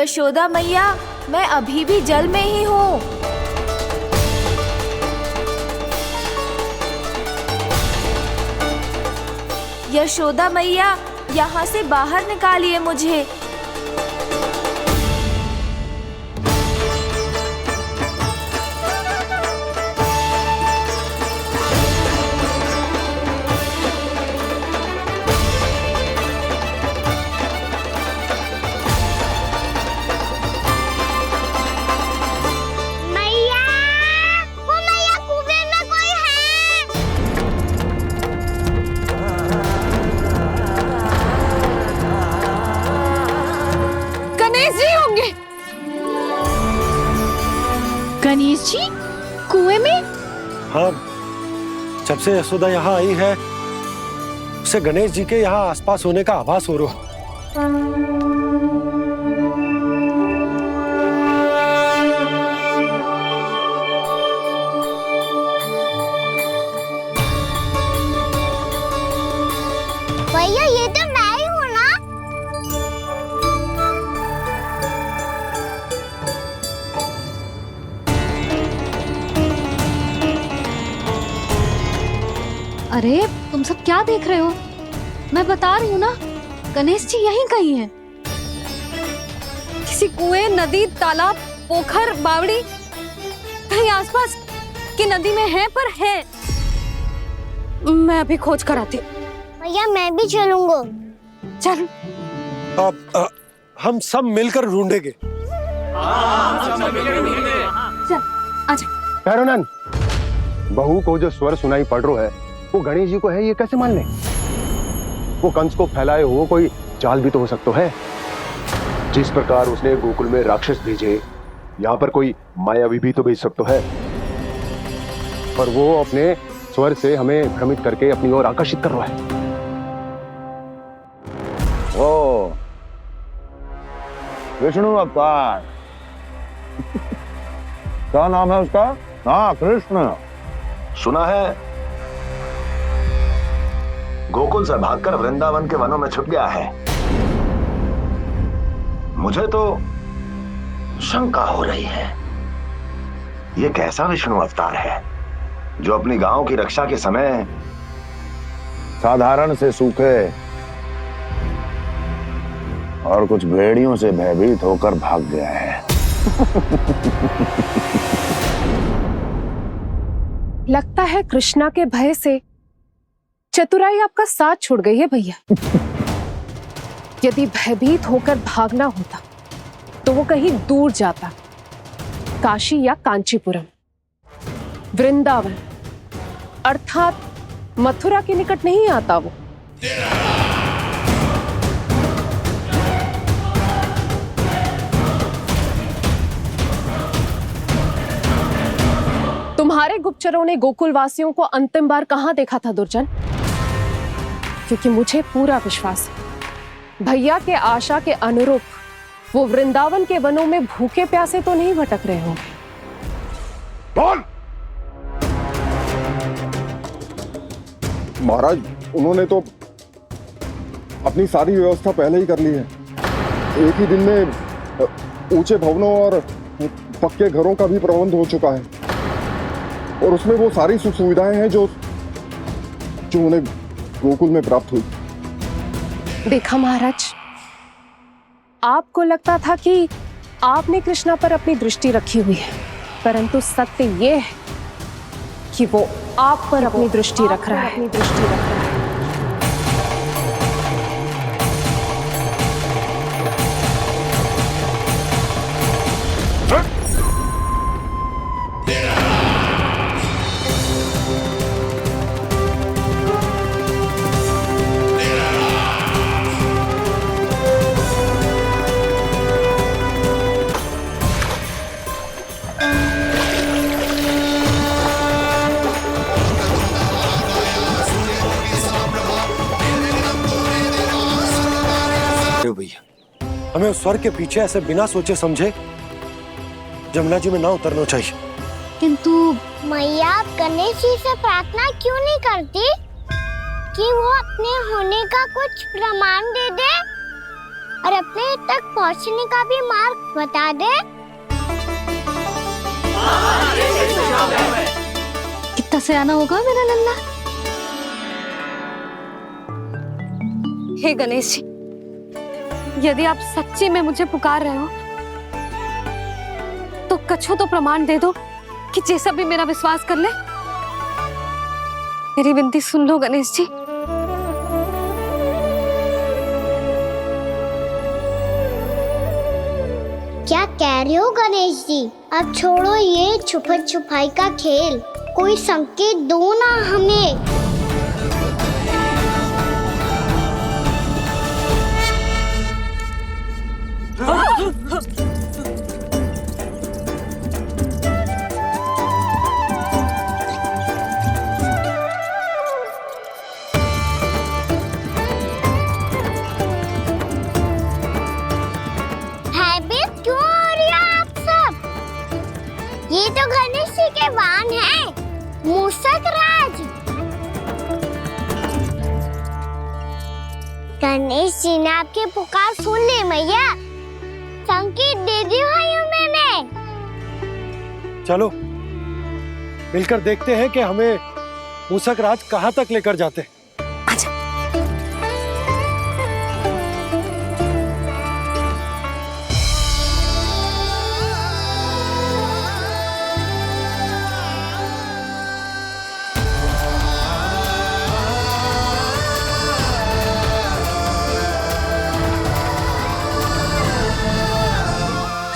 यशोदा मैया, मैं अभी भी जल में ही हूँ। यशोदा मैया, यहाँ से बाहर निकालिए मुझे। गणेश जी कुएं में? हाँ, जब से यशोदा यहाँ आई है उसे गणेश जी के यहाँ आसपास होने का आभास हो रहा। भैया ये तो मैं ही हूँ ना? अरे तुम सब क्या देख रहे हो? मैं बता रही हूँ ना, गणेश जी यहीं कहीं हैं। किसी कुएं, नदी, तालाब, पोखर, बावड़ी कहीं आसपास की नदी में है, पर है। मैं अभी खोज कर आती हूँ। भैया मैं भी चलूंगा। चल। अब हम सब मिलकर ढूंढेंगे। चल आजा। भैरवनंद, बहू को जो स्वर सुनाई पड़ रहा है वो गणेश जी को है, ये कैसे मान ले? वो कंस को फैलाए हुए कोई चाल भी तो हो सकता है। जिस प्रकार उसने गोकुल में राक्षस भेजे, यहाँ पर कोई मायावी भी तो भेज सकता है। पर वो अपने स्वर से हमें भ्रमित करके अपनी ओर आकर्षित कर रहा है। ओ विष्णु अवतार। क्या नाम है उसका? हाँ, कृष्ण। सुना है गोकुल से भागकर वृंदावन के वनों में छुप गया है। मुझे तो शंका हो रही है, ये कैसा विष्णु अवतार है जो अपनी गांव की रक्षा के समय साधारण से सूखे और कुछ भेड़ियों से भयभीत होकर भाग गया है। लगता है कृष्णा के भय से चतुराई आपका साथ छोड़ गई है भैया। यदि भयभीत होकर भागना होता तो वो कहीं दूर जाता, काशी या कांचीपुरम, वृंदावन अर्थात मथुरा के निकट नहीं आता वो। तुम्हारे गुप्तचरों ने गोकुल वासियों को अंतिम बार कहां देखा था दुर्जन? क्योंकि मुझे पूरा विश्वास है भैया के आशा के अनुरूप वो वृंदावन के वनों में भूखे प्यासे तो नहीं भटक रहे होंगे। कौन? महाराज, उन्होंने तो अपनी सारी व्यवस्था पहले ही कर ली है। एक ही दिन में ऊंचे भवनों और पक्के घरों का भी प्रबंध हो चुका है, और उसमें वो सारी सुख सुविधाएं हैं जो उन्हें गोकुल में प्राप्त हुई। देखा महाराज, आपको लगता था कि आपने कृष्णा पर अपनी दृष्टि रखी हुई है, परंतु सत्य ये है कि वो आप पर अपनी दृष्टि रख रहा है। भैया, हमें उस स्वर के पीछे ऐसे बिना सोचे समझे जमुना जी में ना उतरना चाहिए। किंतु मैया, आप गणेश जी से प्रार्थना क्यों नहीं करती कि वो अपने होने का कुछ प्रमाण दे दे? और अपने तक पहुंचने का भी मार्ग बता दे। कितना सयाना होगा मेरा लल्ला। हे गणेश जी, यदि आप सच्ची में मुझे पुकार रहे हो तो कछु तो प्रमाण दे दो कि जैसा भी मेरा विश्वास कर ले। मेरी विनती सुन लो गणेश जी। क्या कह रहे हो गणेश जी? अब छोड़ो ये छुपन छुपाई का खेल, कोई संकेत दो ना हमें। भयभीत क्यों हो रही हो आप सब? ये तो गणेश जी के वाहन हैं, मूषक राज। गणेश जी ने आपकी पुकार सुन ली मैया, संकेत दे दी भाइयों मैंने। चलो मिलकर देखते हैं कि हमें मूषक राज कहाँ तक लेकर जाते हैं।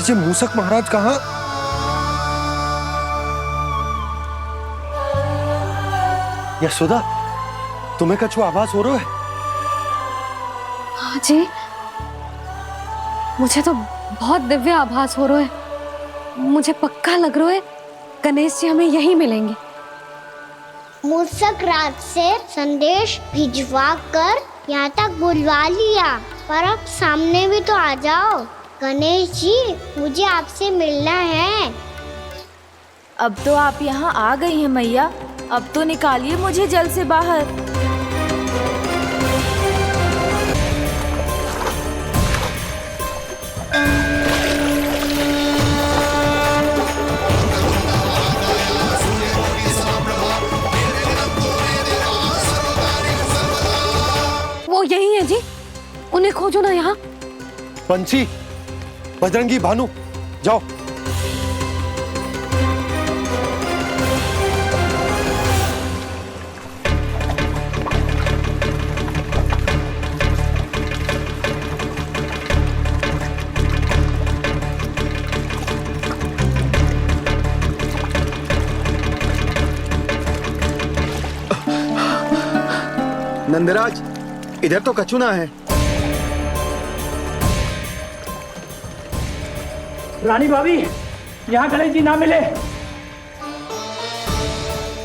ये मूषक महाराज कहाँ? यशोदा, तुम्हें कछु आभास हो रहा है? हाँ जी, मुझे तो बहुत दिव्य आभास हो रहा है। मुझे पक्का लग रहा है गणेश जी हमें यहीं मिलेंगे। मूषक राज से संदेश भिजवा कर यहाँ तक बुलवा लिया, पर अब सामने भी तो आ जाओ। गणेश जी, मुझे आपसे मिलना है। अब तो आप यहाँ आ गई हैं मैया, अब तो निकालिए मुझे जल से बाहर। वो यही है जी, उन्हें खोजो ना यहाँ। पंछी, बजरंगी, भानु, जाओ। नंदराज, इधर तो कछु ना है। रानी भाभी, यहाँ गणेश जी ना मिले।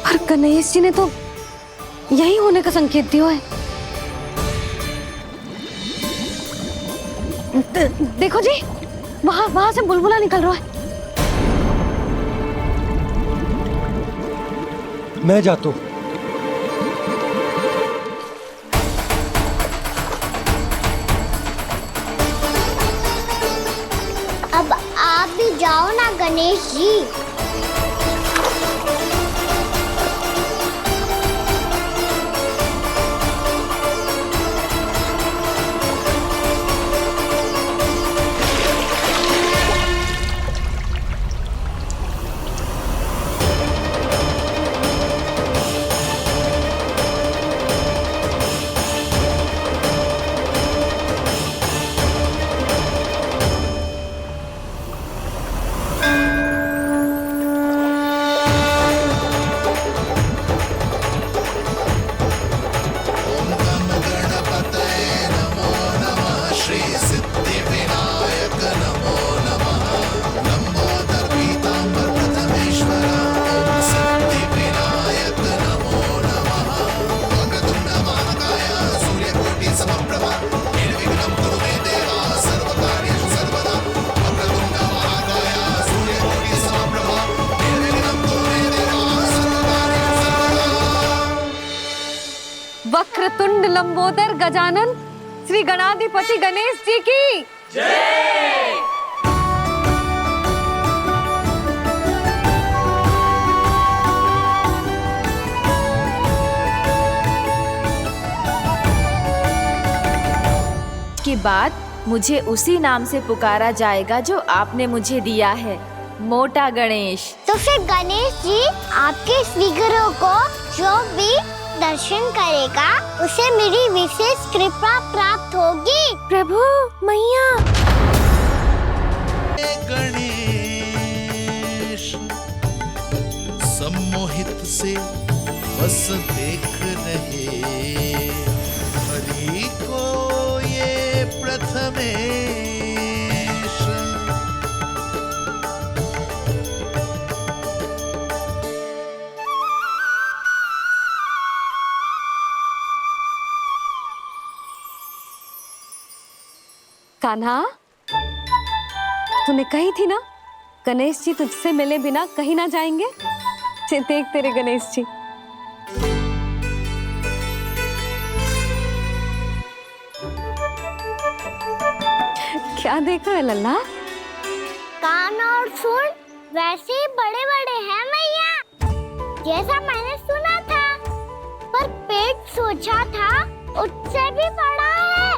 पर गणेश जी ने तो यही होने का संकेत दिया है। देखो जी, वहां से बुलबुला निकल रहा है। मैं जाता हूँ। अब आप भी जाओ ना गणेश जी। वक्रतुंड लंबोदर गजानन श्री गणाधिपति गणेश जी की के बाद मुझे उसी नाम से पुकारा जाएगा जो आपने मुझे दिया है, मोटा गणेश। तो फिर गणेश जी आपके इस विग्रह को जो भी दर्शन करेगा उसे मेरी विशेष कृपा प्राप्त होगी। प्रभु मैया। गणेश सम्मोहित से बस देख रहे हरि को ये प्रथमेश। कान्हा, तूने कही थी ना गणेश जी तुझसे मिले बिना कहीं ना जाएंगे। देख तेरे गणेश जी। क्या देख रहे लल्ला? कान और सुन वैसे ही बड़े बड़े हैं मैया, जैसा मैंने सुना था, पर पेट सोचा था उससे भी बड़ा है।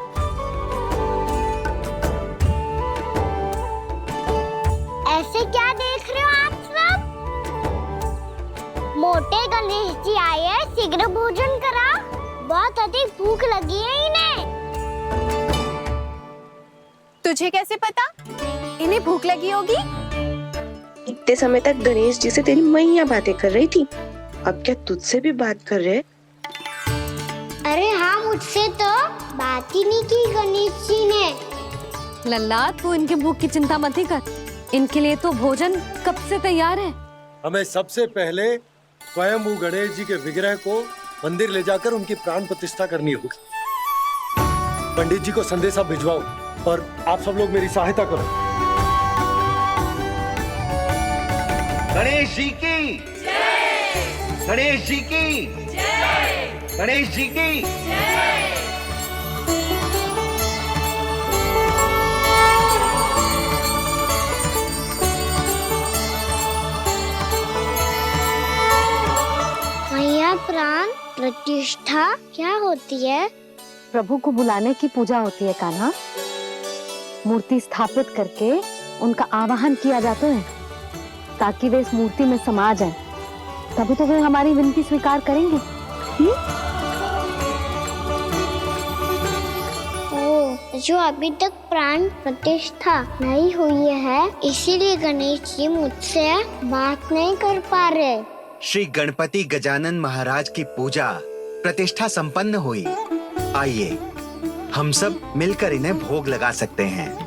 ऐसे क्या देख रहे हो आप सब? मोटे गणेश जी आए हैं, शीघ्र भोजन करा, बहुत अधिक भूख लगी है इन्हें। तुझे कैसे पता इन्हें भूख लगी होगी? इतने समय तक गणेश जी से तेरी मैया बातें कर रही थी, अब क्या तुझसे भी बात कर रहे? अरे हाँ, मुझसे तो बात ही नहीं की गणेश जी ने। लल्ला, तू इनकी भूख की चिंता मत ही कर, इनके लिए तो भोजन कब से तैयार है। हमें सबसे पहले स्वयं गणेश जी के विग्रह को मंदिर ले जाकर उनकी प्राण प्रतिष्ठा करनी होगी। पंडित जी को संदेशा भिजवाओ और आप सब लोग मेरी सहायता करो। गणेश जी की जय! गणेश जी की जय! गणेश जी की जय! मैया, प्राण प्रतिष्ठा क्या होती है? प्रभु को बुलाने की पूजा होती है कान्हा। मूर्ति स्थापित करके उनका आवाहन किया जाता है ताकि वे इस मूर्ति में समा जाएं। तभी तो वे हमारी विनती स्वीकार करेंगे। ओ, जो अभी तक प्राण प्रतिष्ठा नहीं हुई है, इसीलिए गणेश जी मुझसे बात नहीं कर पा रहे। श्री गणपति गजानन महाराज की पूजा प्रतिष्ठा संपन्न हुई। आइए हम सब मिलकर इन्हें भोग लगा सकते हैं।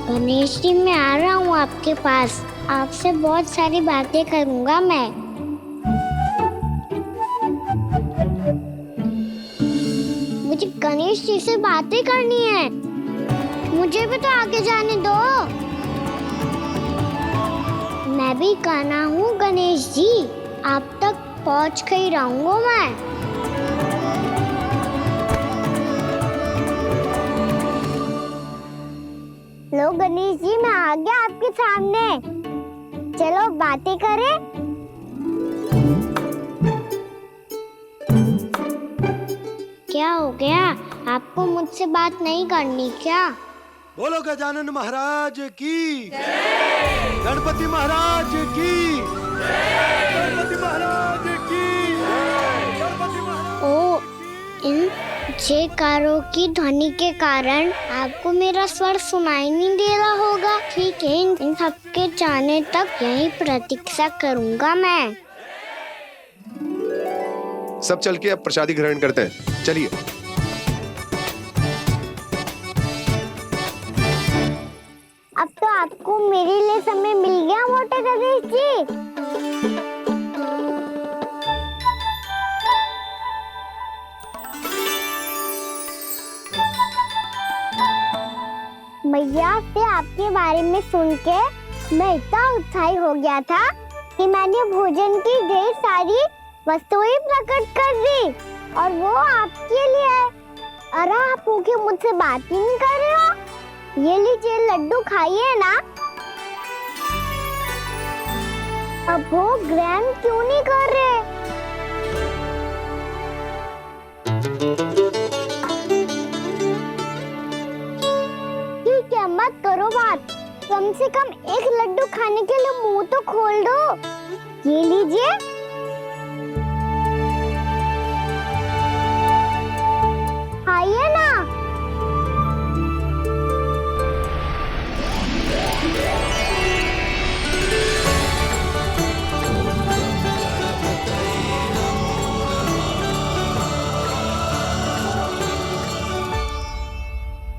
गणेश जी, मैं आ रहा हूँ आपके पास, आपसे बहुत सारी बातें करूँगा मैं। मुझे गणेश जी से बातें करनी है, मुझे भी तो आगे जाने दो। मैं भी कान्हा हूँ गणेश जी, आप तक पहुँच कर ही रहूँगा मैं। लो गणेश जी, मैं आ गया आपके सामने, चलो बातें करें। क्या हो गया, आपको मुझसे बात नहीं करनी क्या? बोलो गजानन महाराज की जय! गणपति महाराज की जय! गणपति महाराज की जय! गणपति महाराज। ओ, इन जयकारों की ध्वनि के कारण आपको मेरा स्वर सुनाई नहीं दे रहा होगा। ठीक है, इन सबके जाने तक यही प्रतीक्षा करूंगा मैं। सब चल के अब प्रसादी ग्रहण करते हैं, चलिए। अब तो आपको मेरे लिए समय मिल गया मोटे गणेश जी। मैया से आपके बारे में सुन के मैं इतना उत्साही हो गया था कि मैंने भोजन की ढेर सारी वस्तुएं प्रकट कर दी और वो आपके लिए। अरे आप भूखे मुझसे बात ही नहीं कर रहे हो। ये लीजिए लड्डू खाइए ना। अब वो ग्रैंड क्यों नहीं कर रहे? ठीक है, मत करो बात। कम से कम एक लड्डू खाने के लिए मुंह तो खोल दो। ये लीजिए। खाइए ना।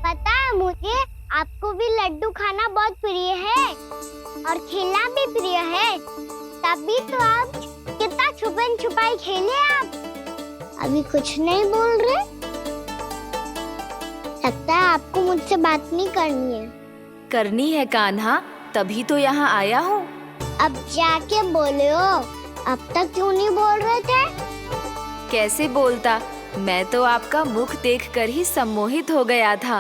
पता है मुझे आपको भी लड्डू खाना बहुत प्रिय है और खेलना भी प्रिय है, तभी तो आप कितना छुपन छुपाई खेले। आप अभी कुछ नहीं बोल रहे। लगता है आपको मुझसे बात नहीं करनी है। करनी है कान्हा, तभी तो यहाँ आया हूँ। अब जाके बोलो। अब तक क्यों नहीं बोल रहे थे? कैसे बोलता, मैं तो आपका मुख देखकर ही सम्मोहित हो गया था।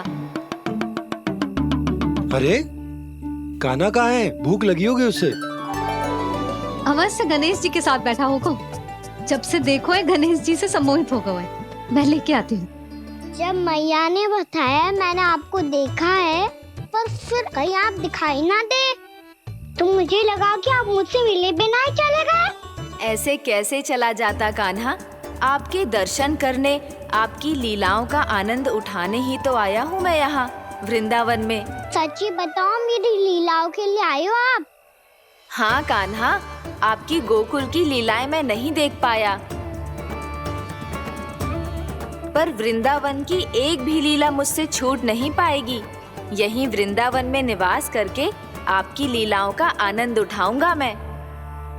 अरे कान्हा कहाँ है? भूख लगी होगी उसे। अवश्य गणेश जी के साथ बैठा होगा। जब से देखो है गणेश जी से सम्मोहित हो गए। मैं लेके आती हूँ। जब मैया ने बताया मैंने आपको देखा है, पर फिर कहीं आप दिखाई ना दे तो मुझे लगा कि आप मुझसे मिले बिना ही चले गए। ऐसे कैसे चला जाता कान्हा? आपके दर्शन करने, आपकी लीलाओं का आनंद उठाने ही तो आया हूँ मैं यहाँ वृंदावन में। सच्ची बताओ, मेरी लीलाओं के लिए आए हो आप? हाँ कान्हा, आपकी गोकुल की लीलाएं मैं नहीं देख पाया, पर वृंदावन की एक भी लीला मुझसे छूट नहीं पाएगी। यहीं वृंदावन में निवास करके आपकी लीलाओं का आनंद उठाऊंगा मैं।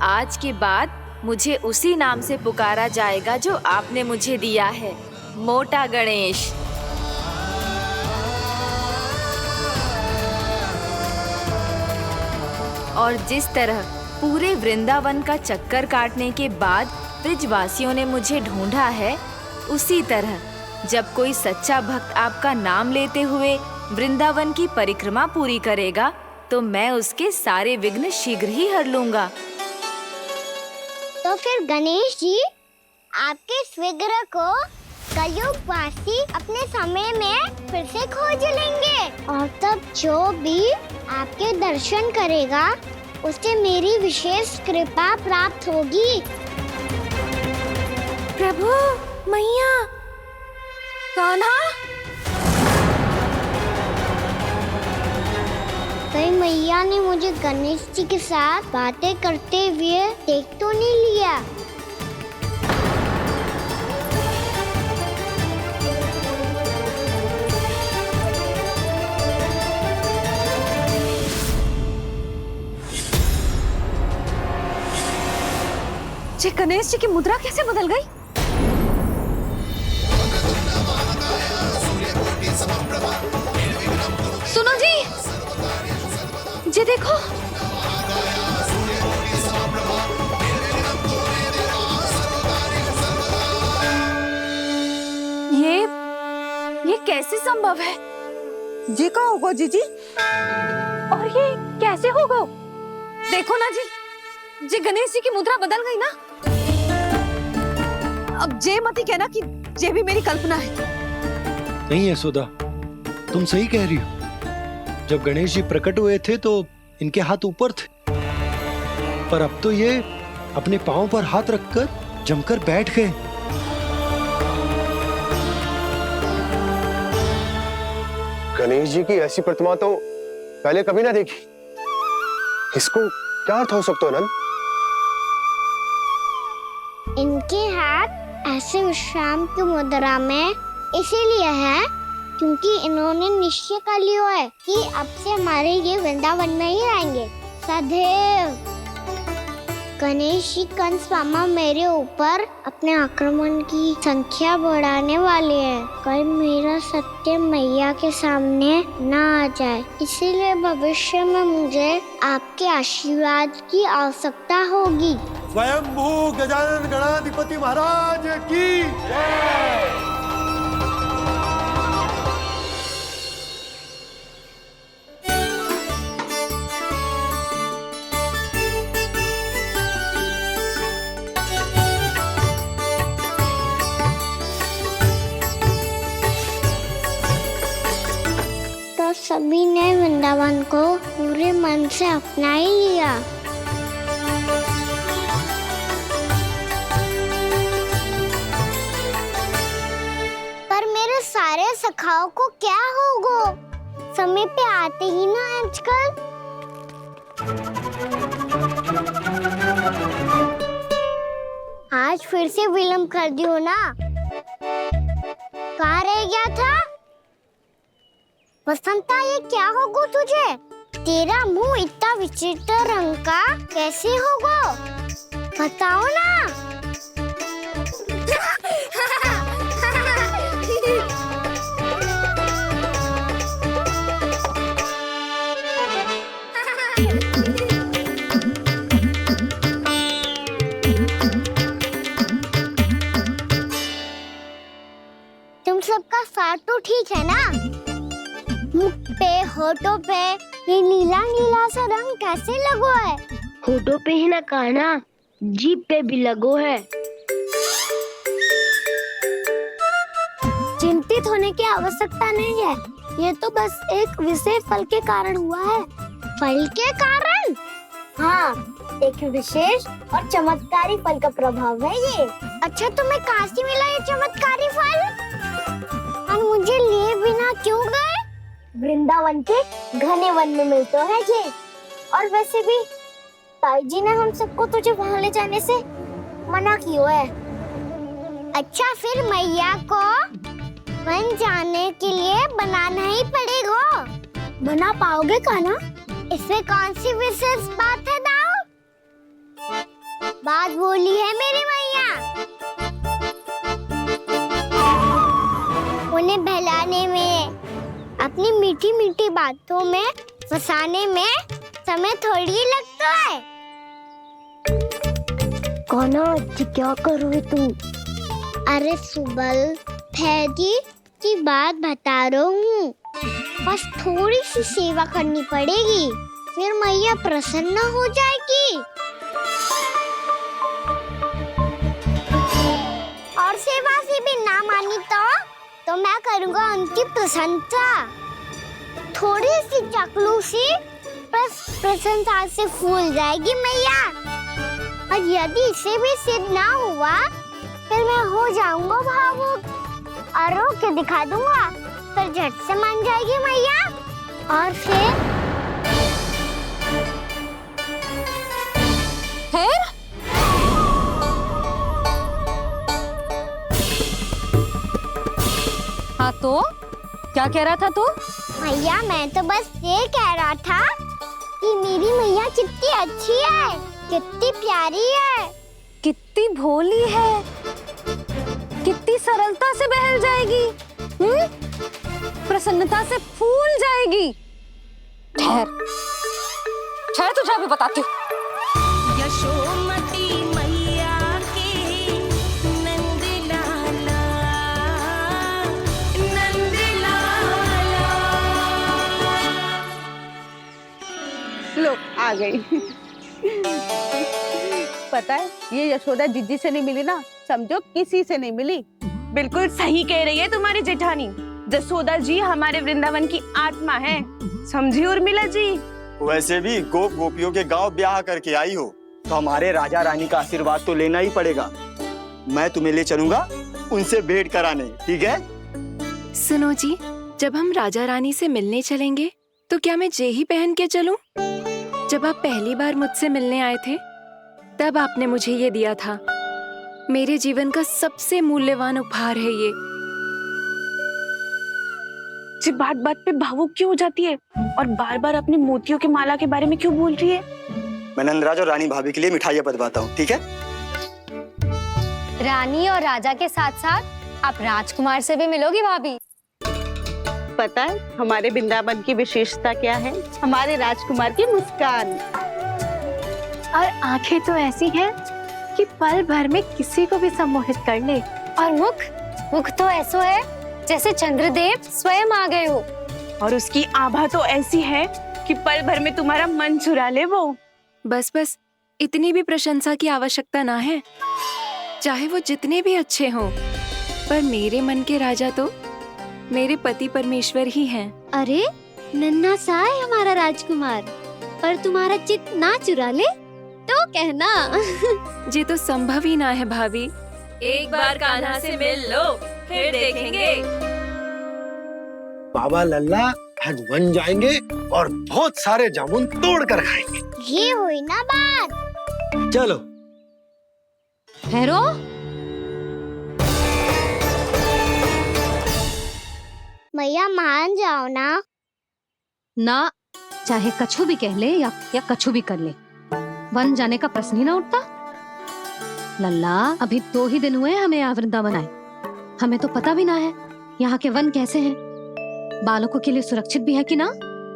आज के बाद मुझे उसी नाम से पुकारा जाएगा जो आपने मुझे दिया है, मोटा गणेश। और जिस तरह पूरे वृंदावन का चक्कर काटने के बाद ब्रिजवासियों ने मुझे ढूंढा है, उसी तरह जब कोई सच्चा भक्त आपका नाम लेते हुए वृंदावन की परिक्रमा पूरी करेगा, तो मैं उसके सारे विघ्न शीघ्र ही हर लूंगा। तो फिर गणेश जी, आपके इस विग्रह को कलयुगवासी अपने समय में फिर से खोज लेंगे और तब जो भी आपके दर्शन करेगा उसे मेरी विशेष कृपा प्राप्त होगी। प्रभु, मैया, कान्हा। कहीं मैया ने मुझे गणेश जी के साथ बातें करते हुए देख तो नहीं लिया? ये गणेश जी की मुद्रा कैसे बदल गई? सुनो जी, ये देखो। ये कैसे संभव है? जी का होगा जीजी? और ये कैसे होगा? देखो ना जी, जी गणेश जी की मुद्रा बदल गई ना। अब जे मती कहना कि जे भी मेरी कल्पना है। नहीं यशोदा, तुम सही कह रही हो। जब गणेश जी प्रकट हुए थे तो इनके हाथ ऊपर थे, पर अब तो ये अपने पांव पर हाथ रखकर जमकर बैठ गए। गणेश जी की ऐसी प्रतिमा तो पहले कभी ना देखी। इसको क्या अर्थ हो सकता है नंद? इनके हाथ ऐसे विश्राम की मुद्रा में इसीलिए है क्योंकि इन्होंने निश्चय कर लिया है कि अब से हमारे ये वृंदावन में ही रहेंगे सदैव। गणेश जी कंस मामा मेरे ऊपर अपने आक्रमण की संख्या बढ़ाने वाले हैं। कल मेरा सत्य मैया के सामने ना आ जाए, इसीलिए भविष्य में मुझे आपके आशीर्वाद की आवश्यकता होगी। स्वयंभू गजानन गणाधिपति महाराज की जय। तो सभी ने वृंदावन को पूरे मन से अपना ही लिया। पर मेरे सारे सखाओं को क्या होगा? समय पे आते ही ना आजकल। आज फिर से विलम्ब कर दियो ना। कहाँ रह गया था? वसंता, ये क्या होगा तुझे? तेरा मुंह इतना विचित्र रंग का कैसे होगा? बताओ ना। तुम सबका स्वाद तो ठीक है ना? मुख पे, होठों पे ये नीला नीला सा रंग कैसे लगो है? होठों पे ही ना कहना, जीभ पे भी लगो है। चिंतित होने की आवश्यकता नहीं है, ये तो बस एक विशेष फल के कारण हुआ है। फल के कारण? हाँ, एक विशेष और चमत्कारी फल का प्रभाव है ये। अच्छा, तुम्हें कहाँ से मिला ये चमत्कारी फल? और मुझे लिए बिना क्यों गए? वृंदावन के घने वन में मिलते हैं जी। और वैसे भी ताई जी ने हम सबको तुझे वहाँ ले जाने से मना किया है। अच्छा, फिर मैया को वन जाने के लिए बनाना ही पड़ेगा। बना पाओगे कान्हा? इसमें कौन सी विशेष बात है दाऊ? बात बोली है मेरी मैया। उन्हें बहलाने में, अपनी मीठी मीठी बातों में फंसाने में समय थोड़ी लगता है। कान्हा, क्या कर रही तू? अरे सुबल, फैदी की बात बता रहा हूँ। बस थोड़ी सी सेवा करनी पड़ेगी, फिर मैया प्रसन्न हो जाएगी। और सेवा से भी ना मानी तो मैं करूँगा उनकी प्रशंसा। थोड़ी सी चकलूसी बस प्रशंसा से फूल जाएगी मैया। और यदि इसे भी सिद्ध ना हुआ, फिर मैं हो जाऊंगा भावुक और रो के दिखा दूंगा, फिर झट से मान जाएगी मैया। और फिर हाँ, तो क्या कह रहा था तू? मैया, मैं तो बस ये कह रहा था कि मेरी मैया कितनी अच्छी है, कितनी प्यारी है, कितनी भोली है, कितनी सरलता से बहल जाएगी, प्रसन्नता से फूल जाएगी। ठहर ठहर, तुझे अभी बताती हूँ। यशोमती मैया के नंद लाला, नंद लाला। लो, आ गई। पता है, ये यशोदा जीजी से नहीं मिली ना, समझो किसी से नहीं मिली। बिल्कुल सही कह रही है तुम्हारी जेठानी। यशोदा जी हमारे वृंदावन की आत्मा है, समझी उर्मिला जी। वैसे भी गोप गोपियों के गांव ब्याह करके आई हो, तो हमारे राजा रानी का आशीर्वाद तो लेना ही पड़ेगा। मैं तुम्हें ले चलूंगा उनसे भेंट कराने, ठीक है? सुनो जी, जब हम राजा रानी से मिलने चलेंगे तो क्या मैं जे ही पहन के चलूं? जब आप पहली बार मुझसे मिलने आए थे, तब आपने मुझे ये दिया था। मेरे जीवन का सबसे मूल्यवान उपहार है ये। जी बात बात पे भावुक क्यों हो जाती है और बार बार अपनी मोतियों के माला के बारे में क्यों बोल रही है? मैं नंदराज और रानी भाभी के लिए मिठाइयाँ बंधवाता हूँ, ठीक है? रानी और राजा के साथ साथ आप राजकुमार से भी मिलोगी भाभी। पता है हमारे वृंदावन की विशेषता क्या है? हमारे राजकुमार की मुस्कान। और आंखें तो ऐसी हैं कि पल भर में किसी को भी सम्मोहित कर ले। और मुख तो ऐसा है जैसे चंद्रदेव स्वयं आ गए हो। और उसकी आभा तो ऐसी है कि पल भर में तुम्हारा मन चुरा ले वो। बस इतनी भी प्रशंसा की आवश्यकता ना है। चाहे वो जितने भी अच्छे हों, पर मेरे मन के राजा तो मेरे पति परमेश्वर ही हैं। अरे नन्हा सा है हमारा राजकुमार, पर तुम्हारा चित्त ना चुरा ले तो कहना। ये तो संभव ही ना है भाभी। एक बार कान्हा से मिल लो, फिर देखेंगे। बाबा लल्ला आज वन जाएंगे और बहुत सारे जामुन तोड़ कर खाएंगे। ये हुई ना बात। चलो। ठहरो। मैया मान जाओ ना। चाहे कछु भी कह ले या कछु भी कर ले, वन जाने का प्रश्न ही ना उठता। लल्ला अभी 2 ही दिन हुए हमें यहाँ वृंदावन आए। हमें तो पता भी ना है यहाँ के वन कैसे हैं, बालकों के लिए सुरक्षित भी है कि ना।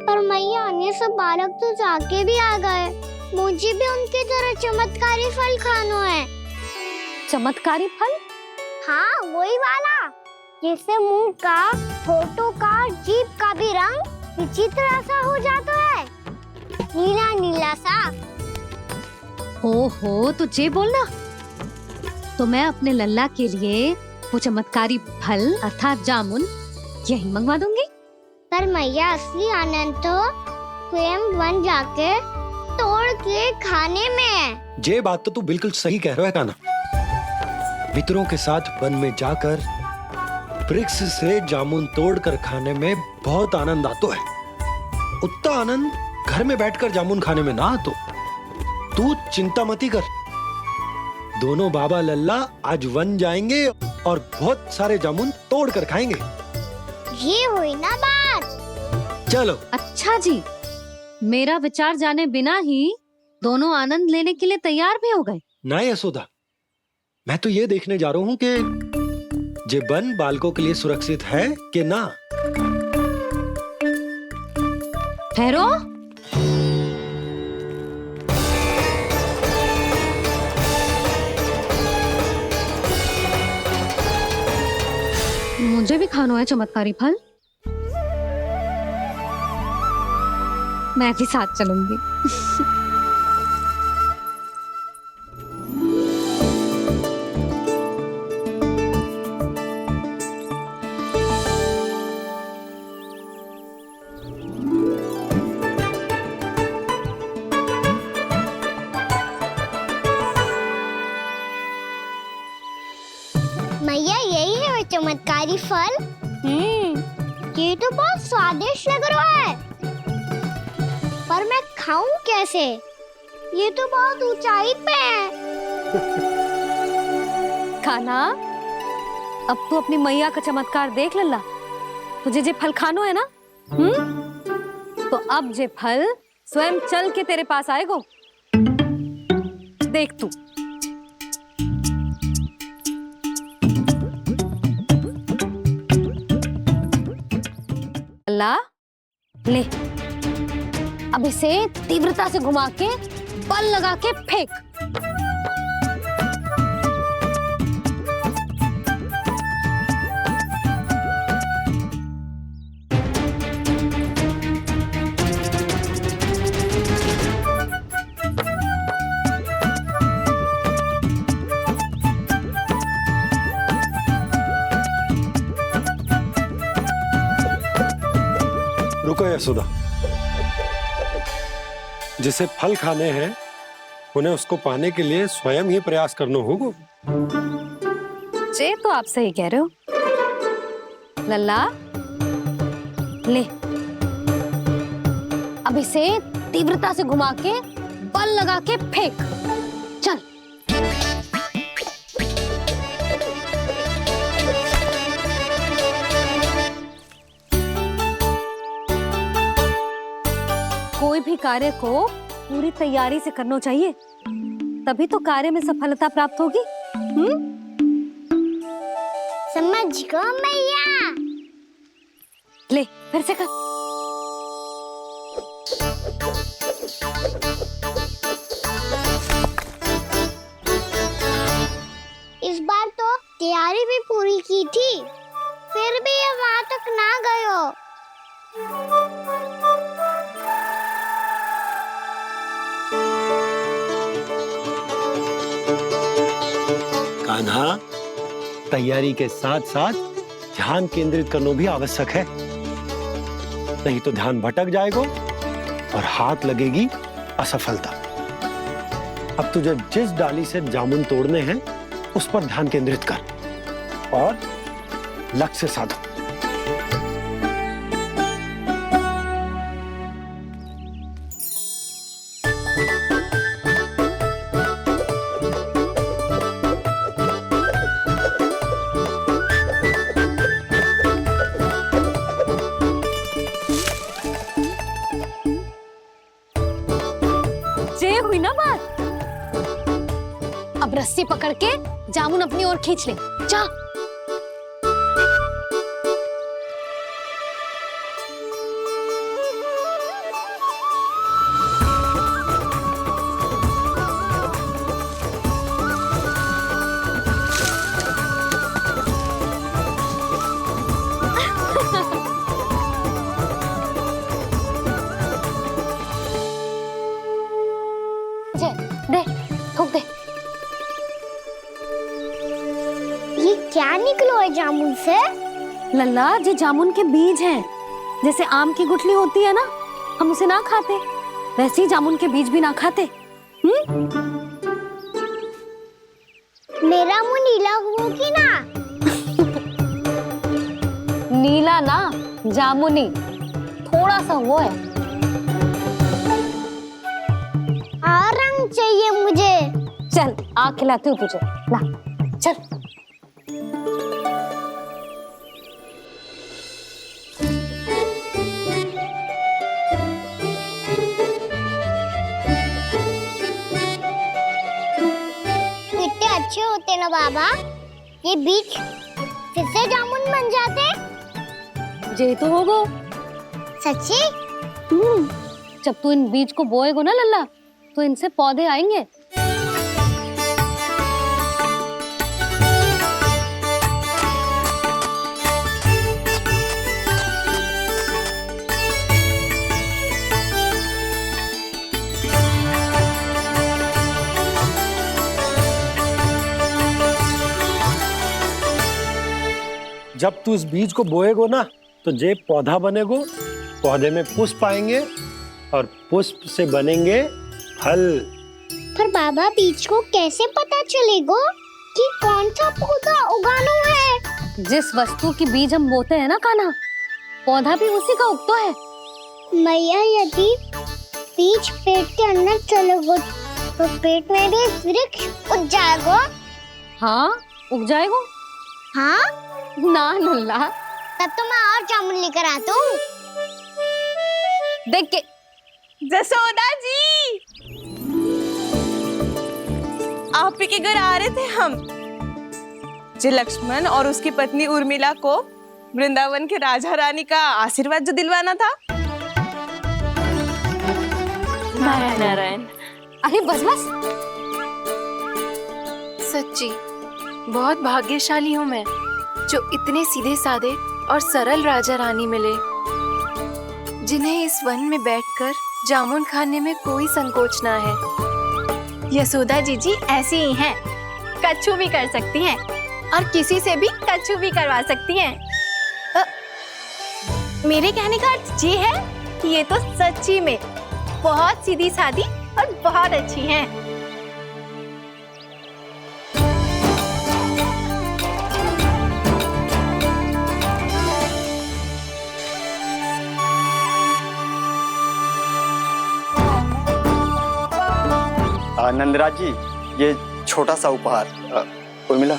पर मैया अन्य सब बालक तो जाके भी आ गए। मुझे भी उनकी तरह चमत्कारी फल खाना है। चमत्कारी फल? हाँ वही वाला, जैसे मुंह का, होठों का, जीभ का भी रंग विचित्र सा हो जाता है, नीला नीला सा। हो तो जे बोलना। तो मैं अपने लल्ला के लिए वो चमत्कारी फल अर्थात जामुन यही मंगवा दूंगी। पर मैया असली आनंद तो स्वयं वन जाके तोड़ के खाने में है। ये बात तो तू बिल्कुल सही कह रहा है कान्हा। मित्रों के साथ वन में जाकर वृक्ष से जामुन तोड़कर खाने में बहुत आनंद आता है। उतना आनंद घर में बैठकर जामुन खाने में ना आतो। तू चिंता मती कर। दोनों बाबा लल्ला आज वन जाएंगे और बहुत सारे जामुन तोड़कर खाएंगे। ये हुई ना बात। चलो। अच्छा जी, मेरा विचार जाने बिना ही दोनों आनंद लेने के लिए तैयार भी हो गए। ना यशोदा, मैं तो ये देखने जा रहा हूँ कि ये वन बालकों के लिए सुरक्षित है कि ना। ठहरो। मुझे भी खाना है चमत्कारी फल। मैं भी साथ चलूंगी। मैया यही है वो चमत्कारी फल। ये तो बहुत स्वादिष्ट लग रहा है, पर मैं खाऊं कैसे? ये तो बहुत ऊंचाई पे है। खाना, अब तू अपनी मैया का चमत्कार देख लल्ला। तुझे जे फल खानो है ना, तो अब जे फल स्वयं चल के तेरे पास आएगो। देख तू। लल्ला ले, अब इसे तीव्रता से घुमा के बल लगा के फेंक। रुको यशोदा, जिसे फल खाने हैं उन्हें उसको पाने के लिए स्वयं ही प्रयास करना होगा। जे तो आप सही कह रहे हो लल्ला। ले, अब इसे तीव्रता से घुमा के बल लगा के फेंक। चल। कोई भी कार्य को पूरी तैयारी से करना चाहिए, तभी तो कार्य में सफलता प्राप्त होगी। समझ गो मैया। ले फिर से कर। इस बार तो तैयारी भी पूरी की थी, फिर भी ये वहां तक ना गए हो। कान्हा, तैयारी के साथ साथ ध्यान केंद्रित करना भी आवश्यक है, नहीं तो ध्यान भटक जाएगा और हाथ लगेगी असफलता। अब तुझे जिस डाली से जामुन तोड़ने हैं उस पर ध्यान केंद्रित कर और लक्ष्य साधो। ये हुई ना बात। अब रस्सी पकड़ के जामुन अपनी ओर खींच ले। जा। दे, ठोक दे। ये क्या निकलो है जामुन से? लल्ला, ये जामुन के बीज हैं। जैसे आम की गुठली होती है ना, हम उसे ना खाते, वैसे ही जामुन के बीज भी ना खाते। मेरा मुंह नीला हुआ कि ना? नीला ना, जामुनी, थोड़ा सा वो है। रंग चाहिए मुझे। चल, आ खिलाती हूँ तुझे। ला, चल। कितने अच्छे होते ना बाबा, ये बीज फिर से जामुन बन जाते। ये तो होगा। सच्ची? जब तू इन बीज को बोएगा ना लल्ला, तो इनसे पौधे आएंगे। जब तू इस बीज को बोएगो ना, तो जे पौधा बनेगो, पौधे में पुष्प आएंगे और पुष्प से बनेंगे फल। पर बाबा, बीज को कैसे पता चलेगा कि कौन सा पौधा उगाना है? जिस वस्तु की बीज हम बोते हैं ना कान्हा, पौधा भी उसी का उगता है। मैया, यदि बीज पेट के अंदर चलेगा तो पेट में भी वृक्ष उग जाएगा। हाँ, उग जाएगा। हाँ ना लल्ला, तब तो मैं और जामुन लेकर आता हूँ। देख के। जसोदा जी, आप ही के घर आ रहे थे हम। जो लक्ष्मण और उसकी पत्नी उर्मिला को वृंदावन के राजा रानी का आशीर्वाद जो दिलवाना था। नारायण नारायण। अरे बस बस। सच्ची बहुत भाग्यशाली हूँ मैं, जो इतने सीधे साधे और सरल राजा रानी मिले, जिन्हें इस वन में बैठकर जामुन खाने में कोई संकोच ना है। यशोदा जीजी ऐसी ही हैं, कच्छू भी कर सकती हैं और किसी से भी कच्छू भी करवा सकती हैं। मेरे कहने का अर्थ ये है कि ये तो सच्ची में बहुत सीधी सादी और बहुत अच्छी हैं। नंदराज जी, ये छोटा सा उपहार। उर्मिला।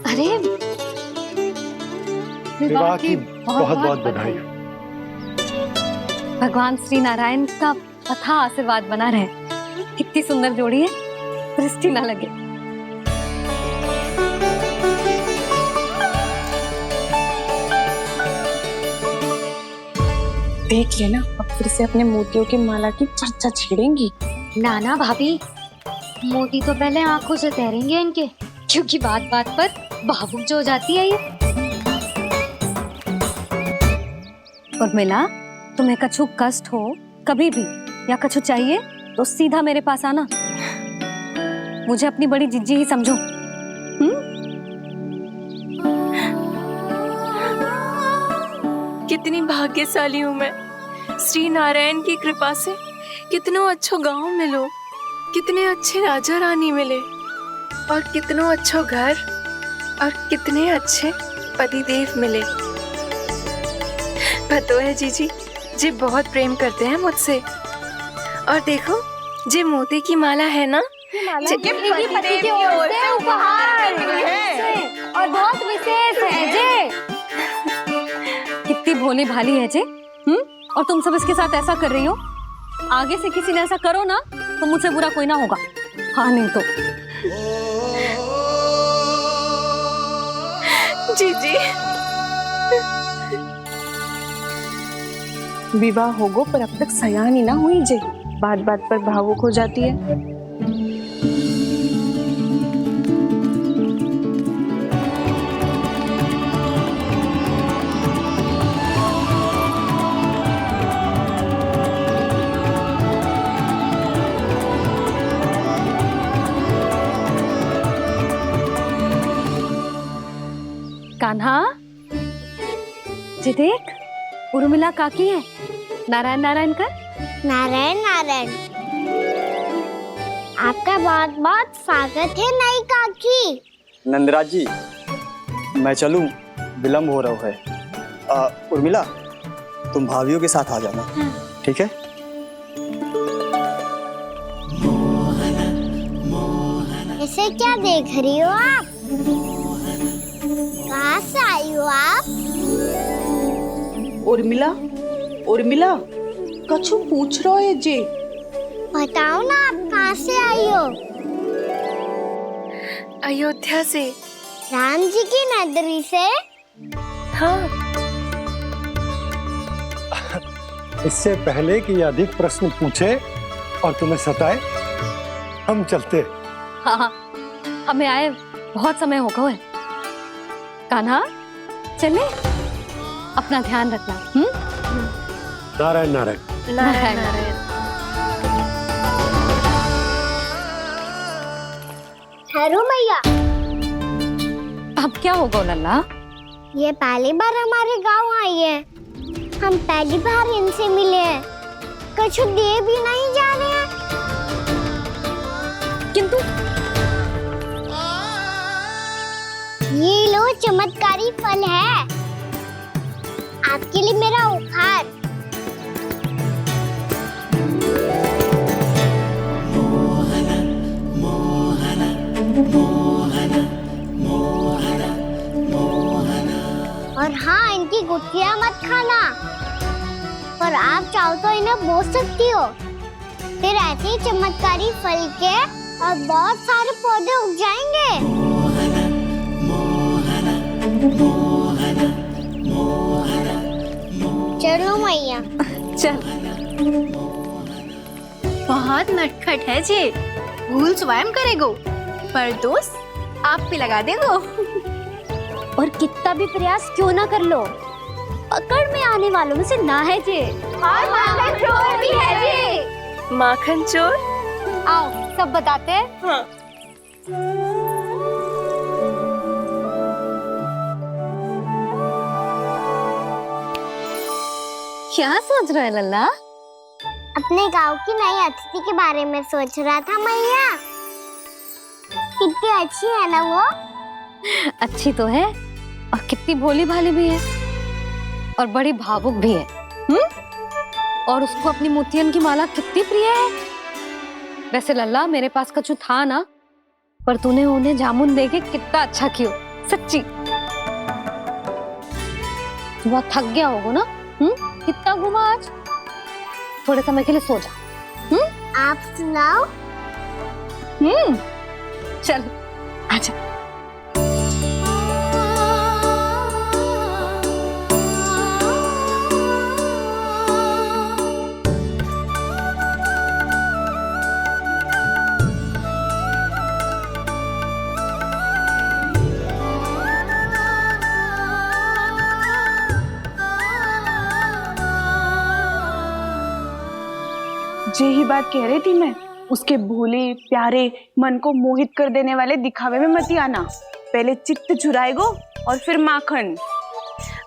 अरे विवाह की बहुत बहुत बधाई। भगवान श्री नारायण का अथाह आशीर्वाद बना रहे। कितनी सुंदर जोड़ी है, दृष्टि ना लगे। देख लेना, अब फिर से अपने मोतियों की माला की चर्चा छेड़ेंगी। नाना भाभी, मोती तो पहले आंखों से तैरेंगे इनके, क्योंकि बात बात पर भावुक जो हो जाती है ये। उर्मिला, तुम्हें कछु कष्ट हो कभी भी या कछु चाहिए तो सीधा मेरे पास आना। मुझे अपनी बड़ी जिज्जी ही समझो। कितनी भाग्यशाली हूँ मैं, श्री नारायण की कृपा से कितनों अच्छो गांव मिलो, कितने अच्छे राजा रानी मिले, और कितनों अच्छो घर और कितने अच्छे पतिदेव मिले। पतो है जीजी, जी बहुत प्रेम करते हैं मुझसे। और देखो, जे मोती की माला है ना, ये पति की ओर से उपहार है और बहुत विशेष है जे। कितनी भोली भाली है जे। और तुम सब इसके साथ ऐसा कर रही हो। आगे से किसी ने ऐसा करो ना तो मुझसे बुरा कोई ना होगा। हाँ नहीं तो जीजी। विवाह होगो पर अब तक सयानी ना हुई जे, बात बात पर भावुक हो जाती है। कान्हा, जी देख, उर्मिला काकी है। नारायण नारायण कर। नारायण नारायण। आपका बहुत बहुत स्वागत है नई काकी। नंदराज जी, मैं चलूं, विलंब हो रहा है। उर्मिला, तुम भाभियों के साथ आ जाना। ठीक है? इसे क्या देख रही हो आप? कहाँ से आई हो आप? उर्मिला, उर्मिला, कछु पूछ रहा है जे। बताओ ना, आप कहाँ से आई हो? अयोध्या से। राम जी की नगरी से? हाँ। इससे पहले कि अधिक प्रश्न पूछे और तुम्हें सताए, हम चलते। हाँ, हमें आए बहुत समय हो गया है। कान्हा, चले, अपना ध्यान रखना। नारायण नारायण। नारायण नारायण। ठहरो मैया। अब क्या होगा लल्ला? ये पहली बार हमारे गांव आई है। हम पहली बार इनसे मिले हैं। कुछ दे भी नहीं जा रहे हैं। किंतु ये लो, चमत्कारी फल है आपके लिए, मेरा उपहार। और हाँ, इनकी गुठलियां मत खाना। और आप चाहो तो इन्हें बोस सकती हो। फिर ऐसे ही चमत्कारी फल के और बहुत सारे पौधे उग जाएंगे। चलो मैया। चल। बहुत नटखट है जे, भूल स्वयं करेगो, पर दोस्त आप पे लगा देगो। और कितना भी प्रयास क्यों ना कर लो, पकड़ में आने वालों में से ना है जे। और माखन चोर भी है जे। माखन चोर? आओ सब बताते हैं। हाँ। क्या सोच रहा है लल्ला? अपने गांव की नई अतिथि के बारे में सोच रहा था मैया। कितनी अच्छी है ना वो? अच्छी तो है और कितनी भोली भाली भी है और बड़ी भावुक भी है। और उसको अपनी मोतियन की माला कितनी प्रिय है। वैसे लल्ला, मेरे पास कछु था ना, पर तूने उन्हें जामुन देके कितना अच्छा किया, सच्ची। बहुत थक गया होगा ना? कितना घूमा आज? थोड़े समय के लिए सो जा। आप सुनाओ। चल आजा। यही बात कह रही थी मैं, उसके भोले प्यारे मन को मोहित कर देने वाले दिखावे में मत आना। पहले चित्त चुराएगो और फिर माखन।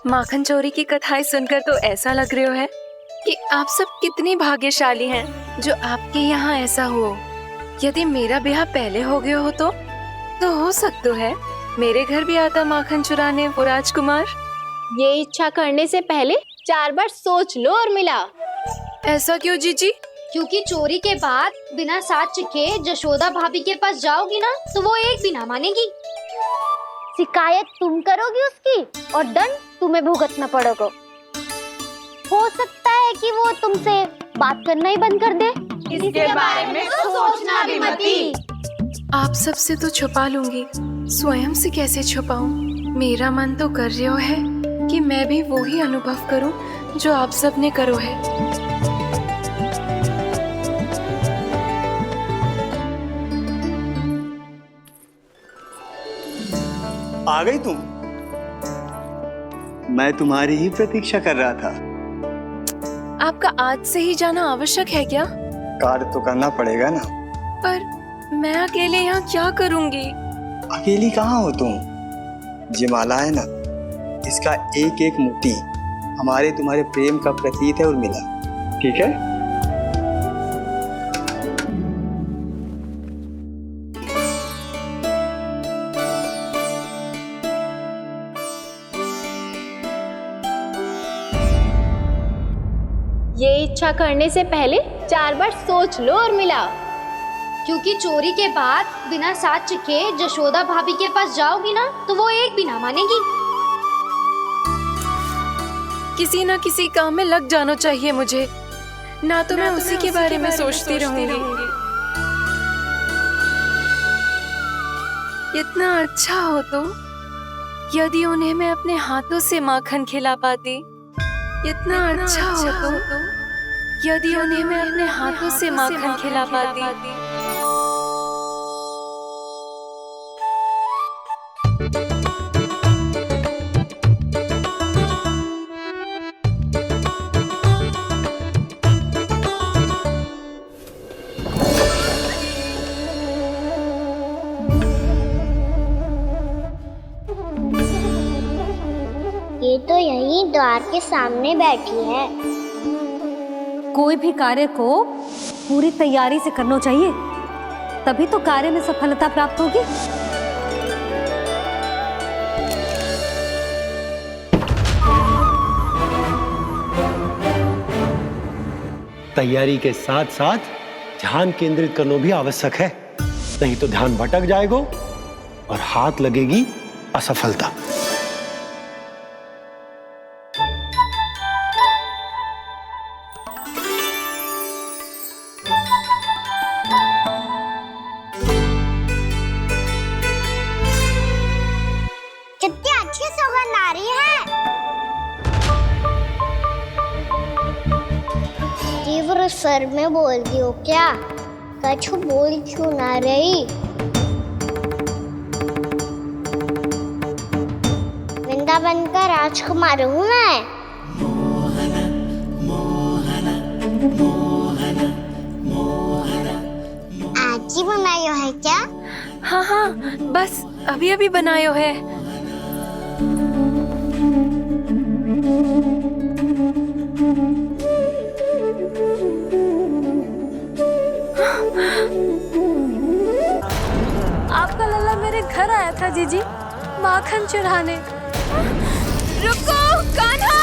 माखन चोरी की कथाएं सुनकर तो ऐसा लग रहा है कि आप सब कितनी भाग्यशाली हैं जो आपके यहाँ ऐसा हो। यदि मेरा ब्याह पहले हो गया हो तो हो सकता है मेरे घर भी आता माखन चुराने वो राजकुमार। ये इच्छा करने से पहले 4 बार सोच लो और मिला। ऐसा क्यों जीजी? क्योंकि चोरी के बाद बिना साथ के जशोदा भाभी के पास जाओगी ना तो वो एक भी ना मानेगी। शिकायत तुम करोगी उसकी और दंड तुम्हें भुगतना पड़ेगा। हो सकता है कि वो तुमसे बात करना ही बंद कर दे। इसके बारे में तो सोचना भी मती। आप सबसे तो छुपा लूंगी, स्वयं से कैसे छुपाऊं? मेरा मन तो कर रहा है कि मैं भी वो ही अनुभव करूं जो आप सब ने करो है। आ गई तुम? मैं तुम्हारी ही प्रतीक्षा कर रहा था। आपका आज से ही जाना आवश्यक है क्या? कार्य तो करना पड़ेगा ना। पर मैं अकेले यहाँ क्या करूँगी? अकेली कहाँ हो तुम? ये माला है ना, इसका एक एक मोती हमारे तुम्हारे प्रेम का प्रतीक है उर्मिला। ठीक है? ये इच्छा करने से पहले 4 बार सोच लो और मिला। क्योंकि चोरी के बाद बिना साथ के जशोदा भाभी के पास जाओगी ना तो वो एक भी ना मानेगी। किसी ना किसी काम में लग जाना चाहिए मुझे, ना तो मैं उसी के बारे में सोचती रहूंगी। इतना अच्छा हो तो यदि उन्हें मैं अपने हाथों से माखन खिला पाती। इतना अच्छा हो तो यदि उन्हें मैं अपने हाथों से माखन खिला पाती। ये तो यहीं द्वार के सामने बैठी है। कोई भी कार्य को पूरी तैयारी से करना चाहिए, तभी तो कार्य में सफलता प्राप्त होगी। तैयारी के साथ साथ ध्यान केंद्रित करना भी आवश्यक है, नहीं तो ध्यान भटक जाएगा और हाथ लगेगी असफलता। कितनी अच्छी सुगंध आ रही है। तीव्र स्वर में बोल दियो क्या? कछु बोल क्यों ना रही? वृंदावन का राजकुमार हूँ मैं। आज ही बनायो है क्या? हाँ हाँ, बस अभी अभी बनायो है। आपका लल्ला मेरे घर आया था जीजी, माखन चुराने। रुको कान्हा!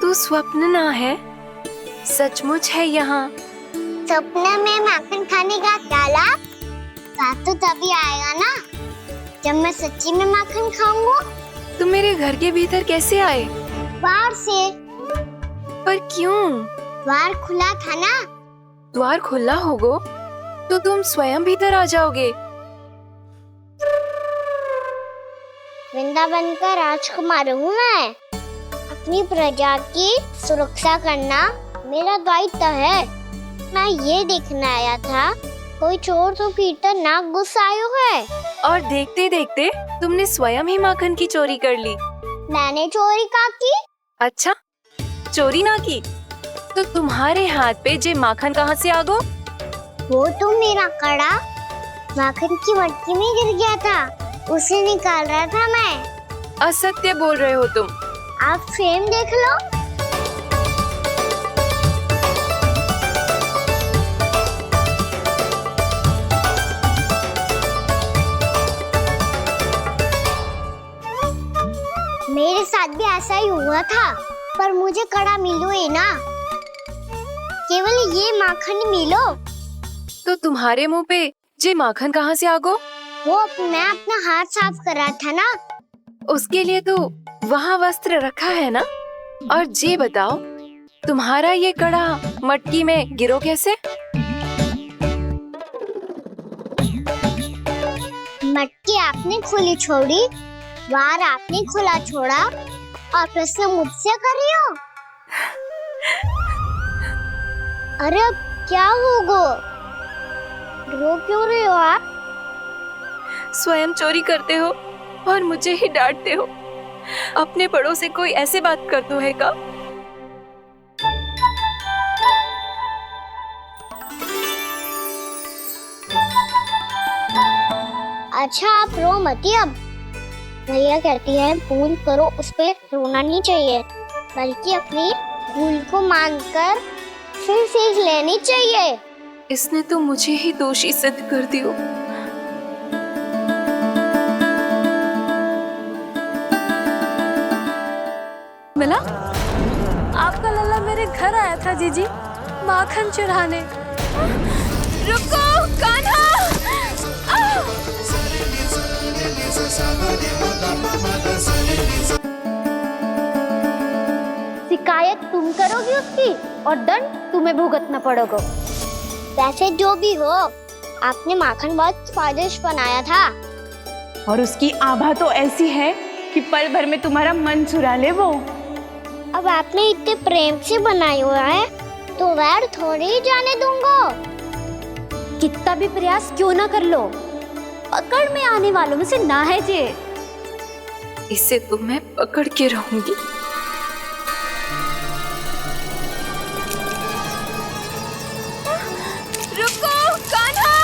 तू स्वप्न ना है, सचमुच है यहाँ। सपने में माखन खाने का क्या लाभ? स्वाद तो तभी आएगा ना जब मैं सच्ची में माखन खाऊंगा। तुम मेरे घर के भीतर कैसे आए? बाहर से। पर क्यों? द्वार खुला था ना। द्वार खुला होगा तो तुम स्वयं भीतर आ जाओगे। वृंदावन का राजकुमार हूँ मैं। अपनी प्रजा की सुरक्षा करना मेरा दायित्व है। मैं ये देखने आया था कोई चोर तो भीतर ना घुस आयो है। और देखते देखते तुमने स्वयं ही माखन की चोरी कर ली। मैंने चोरी का की? अच्छा, चोरी ना की तो तुम्हारे हाथ पे जे माखन कहाँ से आ गो? वो तो मेरा कड़ा माखन की मटकी में गिर गया था, उसे निकाल रहा था मैं। असत्य बोल रहे हो तुम। आप फ्रेम देख लो। मेरे साथ भी ऐसा ही हुआ था, पर मुझे कड़ा मिलो ही ना, केवल ये माखन मिलो। तो तुम्हारे मुंह पे जे माखन कहाँ से आ गो? वो मैं अपना हाथ साफ कर रहा था ना। उसके लिए तो वहाँ वस्त्र रखा है ना। और जे बताओ, तुम्हारा ये कड़ा मटकी में गिरो कैसे? मटकी आपने खुली छोड़ी, द्वार आपने खुला छोड़ा, और प्रश्न मुझसे कर रही हो? अरे अब क्या होगा? रो क्यों रहे हो आप? स्वयं चोरी करते हो और मुझे ही डांटते हो। अपने बड़ों से कोई ऐसे बात करते है का? अच्छा आप रो मती। अब भैया कहती है भूल करो, उस पे रोना नहीं चाहिए, बल्कि अपनी भूल को मानकर फिर सीख लेनी चाहिए। इसने तो मुझे ही दोषी सिद्ध कर दियो। मिला? आपका लल्ला मेरे घर आया था जीजी, माखन चुराने। रुको कान्हा! शिकायत तुम करोगी उसकी और दंड तुम्हें भुगतना पड़ेगा। वैसे जो भी हो, आपने माखन बहुत स्वादिष्ट बनाया था। और उसकी आभा तो ऐसी है कि पल भर में तुम्हारा मन चुरा ले वो। अब आपने इतने प्रेम से बनाया हुआ है तो वैर थोड़ी ही जाने दूंगा। कितना भी प्रयास क्यों ना कर लो, पकड़ में आने वालों में से ना है जे। इसे तो मैं पकड़ के रहूंगी। रुको कान्हा!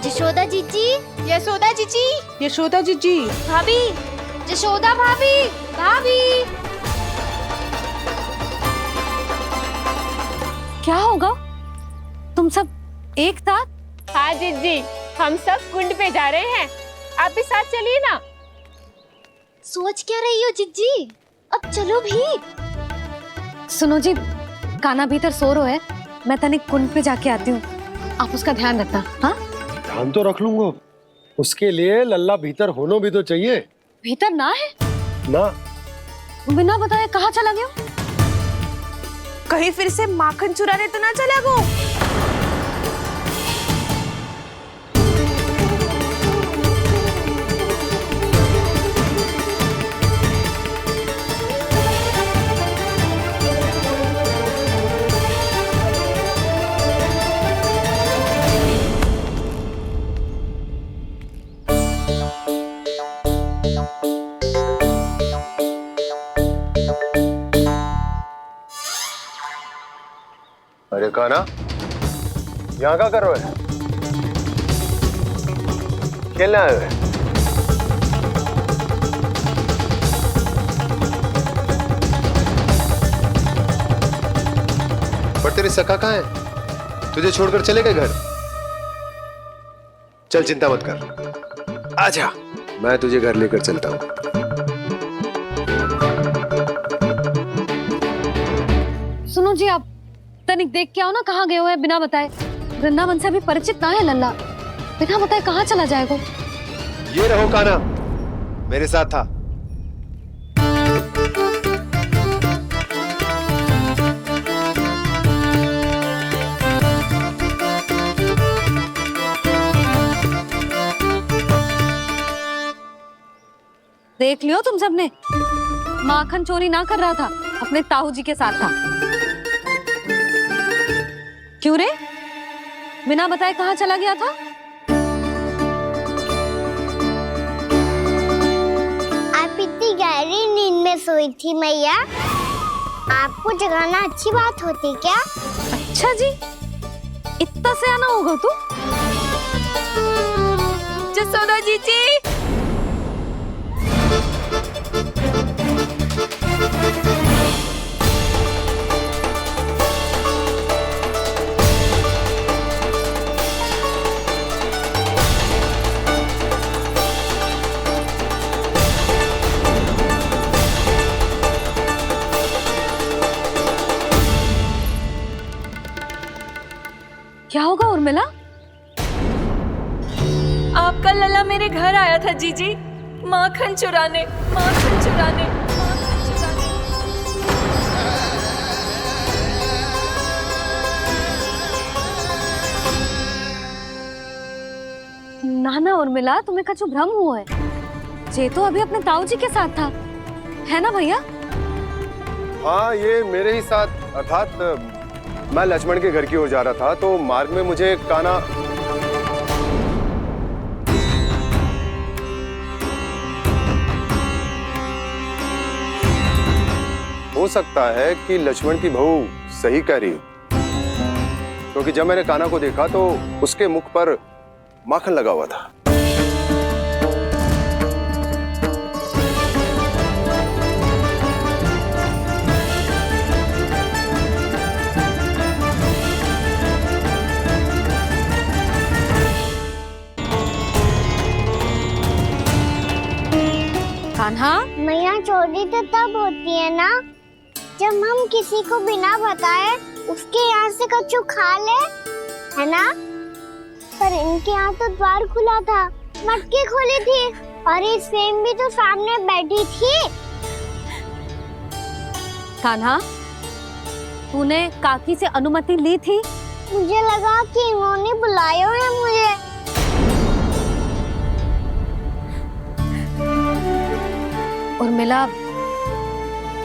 यशोदा जीजी, यशोदा जीजी, यशोदा जीजी, भाभी, यशोदा भाभी, भाभी। क्या होगा? तुम सब एक साथ? हाँ जीजी, हम सब कुंड पे जा रहे हैं, आप भी साथ चलिए ना। सोच क्या रही हो जीजी? अब चलो भी। सुनो जी, कान्हा भीतर सो रो है, मैं तनिक कुंड पे जाके आती हूँ, आप उसका ध्यान रखना। हाँ, ध्यान तो रख लूंगा, उसके लिए लल्ला भीतर होना भी तो चाहिए। भीतर ना है ना? बिना बताए कहाँ चला गया? कहीं फिर से माखन चुराने तो ना चला गो? अरे कान्हा, यहाँ क्या कर रहे हो? खेलने आए हुए? तेरे सखा कहाँ है? तुझे छोड़कर चले गए घर? चल चिंता मत कर, आजा, मैं तुझे घर लेकर चलता हूँ। सुनो जी, आप तनिक देख के आओ ना कहाँ गए हुए हैं बिना बताए। वृंदावन से अभी परिचित ना है लल्ला, बिना बताए कहाँ चला जाएगा। ये रहो कान्हा, मेरे साथ था। देख लियो तुम सबने, माखन चोरी ना कर रहा था, अपने ताऊ जी के साथ था। क्यों रे, बिना बताए कहाँ चला गया था? आप इतनी गहरी नींद में सोई थी मैया, आपको जगाना अच्छी बात होती क्या? अच्छा जी, इतना सियाना होगा तू? जसोदा जीजी, क्या होगा उर्मिला? आपका लल्ला मेरे घर आया था जीजी, माखन चुराने, माखन चुराने, माखन चुराने। ना ना उर्मिला, तुम्हें कछु भ्रम हुआ है। ये तो अभी अपने ताऊ जी के साथ था, है ना भैया? हाँ, ये मेरे ही साथ, अर्थात मैं लक्ष्मण के घर की ओर जा रहा था, तो मार्ग में मुझे कान्हा हो सकता है कि लक्ष्मण की बहू सही कह रही हो, क्योंकि जब मैंने कान्हा को देखा तो उसके मुख पर माखन लगा हुआ था। कान्हा, मैया चोरी तो तब होती है ना जब हम किसी को बिना बताए उसके यहाँ से कछु खा ले, है ना? पर इनके यहाँ तो द्वार खुला था, मटकी खोली थी और इस फेम भी तो सामने बैठी थी। कान्हा, तूने काकी से अनुमति ली थी? मुझे लगा कि इन्होंने बुलाया है मुझे। उर्मिला,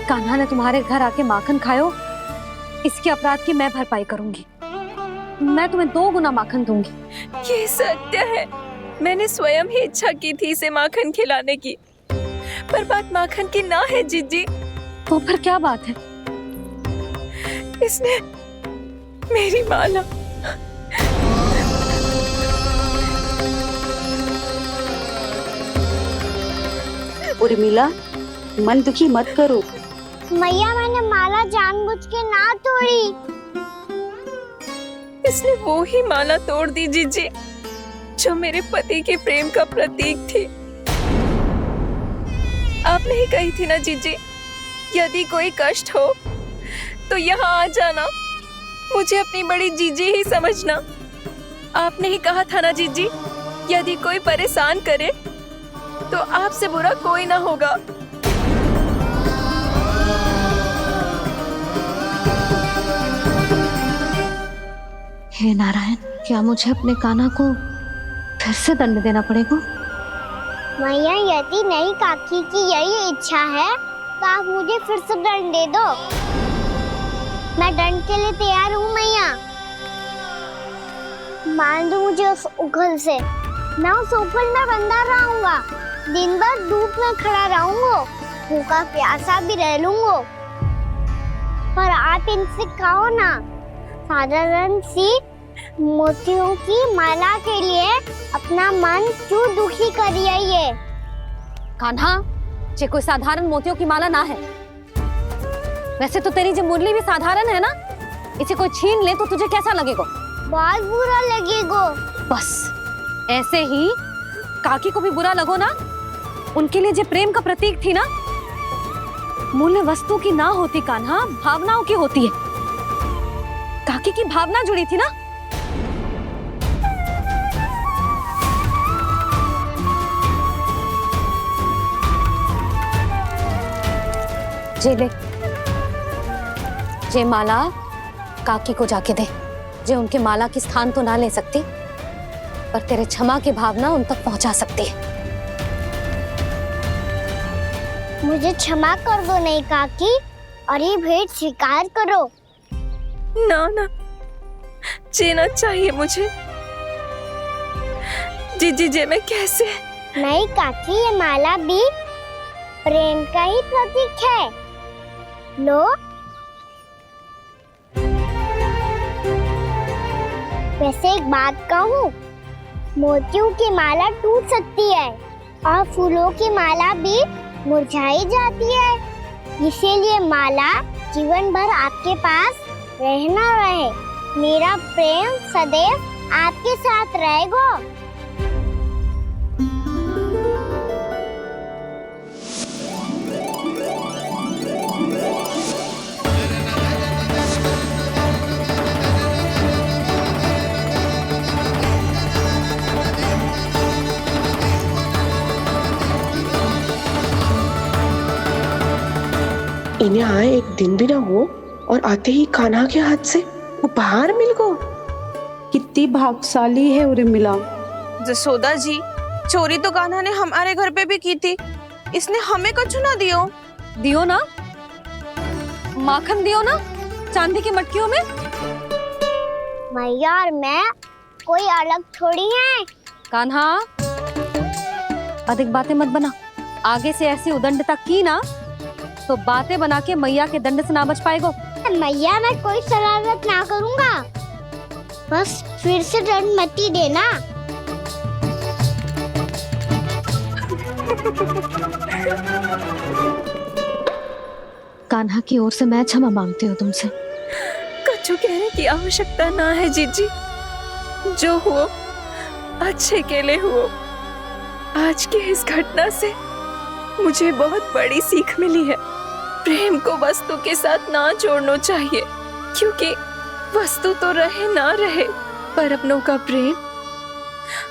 कान्हा ने तुम्हारे घर आके माखन खायो, इसके अपराध की मैं भरपाई करूंगी। मैं तुम्हें 2 गुना माखन दूंगी। ये सत्य है, मैंने स्वयं ही इच्छा की थी इसे माखन खिलाने की, पर बात माखन की ना है जीजी। तो फिर क्या बात है? इसने मेरी माला उर्मिला, मन दुखी मत करो। मैया, मैंने माला जानबूझ के ना तोड़ी। इसने वो ही माला तोड़ दी जीजी, जो मेरे पति के प्रेम का प्रतीक थी। आपने ही कही थी ना जीजी, यदि कोई कष्ट हो तो यहाँ आ जाना, मुझे अपनी बड़ी जीजी ही समझना। आपने ही कहा था ना जीजी, यदि कोई परेशान करे तो आपसे बुरा कोई ना होगा। हे नारायण, क्या मुझे अपने कान्हा को फिर से दंड देना पड़ेगा? मैया, यदि नहीं काकी की यही इच्छा है तो आप मुझे फिर से दंड दे दो। मैं दंड के लिए तैयार हूँ मैया। मान दो मुझे उस उखल से, मैं उस उखल में बंधा रहूंगा, दिन भर धूप में खड़ा रहूंगा, भूखा प्यासा भी रह लूंगा। पर आप इनसे कहो ना, साधारण सी मोतियों की माला के लिए अपना मन क्यों दुखी करिए? कान्हा, ये कोई साधारण मोतियों की माला ना है। वैसे तो तेरी जो मुरली भी साधारण है ना, इसे कोई छीन ले तो तुझे कैसा लगेगा? बहुत बुरा लगेगा। बस ऐसे ही काकी को भी बुरा लगो ना। उनके लिए जो प्रेम का प्रतीक थी ना, मूल्य वस्तु की ना होती कान्हा, भावनाओं की होती है। काकी की भावना जुड़ी थी ना। जे ले, जे माला काकी को जाके दे। जे उनके माला की स्थान तो ना ले सकती, पर तेरे क्षमा की भावना उन तक पहुंचा सकती है। मुझे क्षमा कर दो नहीं काकी, और ये भेंट स्वीकार करो। ना ना, जीना चाहिए मुझे। जीजी जे मैं कैसे? नहीं काकी, ये माला भी प्रेम का ही प्रतीक है। लो। वैसे एक बात कहूँ, मोतियों की माला टूट सकती है और फूलों की माला भी मुरझाई जाती है। इसीलिए माला जीवन भर आपके पास रहना रहे। मेरा प्रेम सदैव आपके साथ रहेगा। इन्हें आए एक दिन भी ना हो और आते ही कान्हा के हाथ से उपहार मिल गो। कितनी भाग्यशाली है उर्मिला। जसोदा जी, चोरी तो कान्हा ने हमारे घर पे भी की थी। इसने हमें कुछ ना दियो। दियो ना, माखन दियो ना, चांदी की मटकियों में। मैया और मैं कोई अलग थोड़ी हैं। कान्हा, अधिक बातें मत बना। आगे से ऐसी उदंडता की ना तो बातें बना के मैया के दंड से ना बच पाएगो। मैया, मैं कोई शरारत ना करूँगा, बस फिर से दंड मत ही देना। कान्हा की ओर से मैं क्षमा मांगती हूँ तुमसे। कछु कहने की आवश्यकता ना है जीजी। जो हुआ अच्छे के लिए हुआ। आज की इस घटना से मुझे बहुत बड़ी सीख मिली है। प्रेम को वस्तु के साथ ना जोड़ना चाहिए, क्योंकि वस्तु तो रहे ना रहे, पर अपनों का प्रेम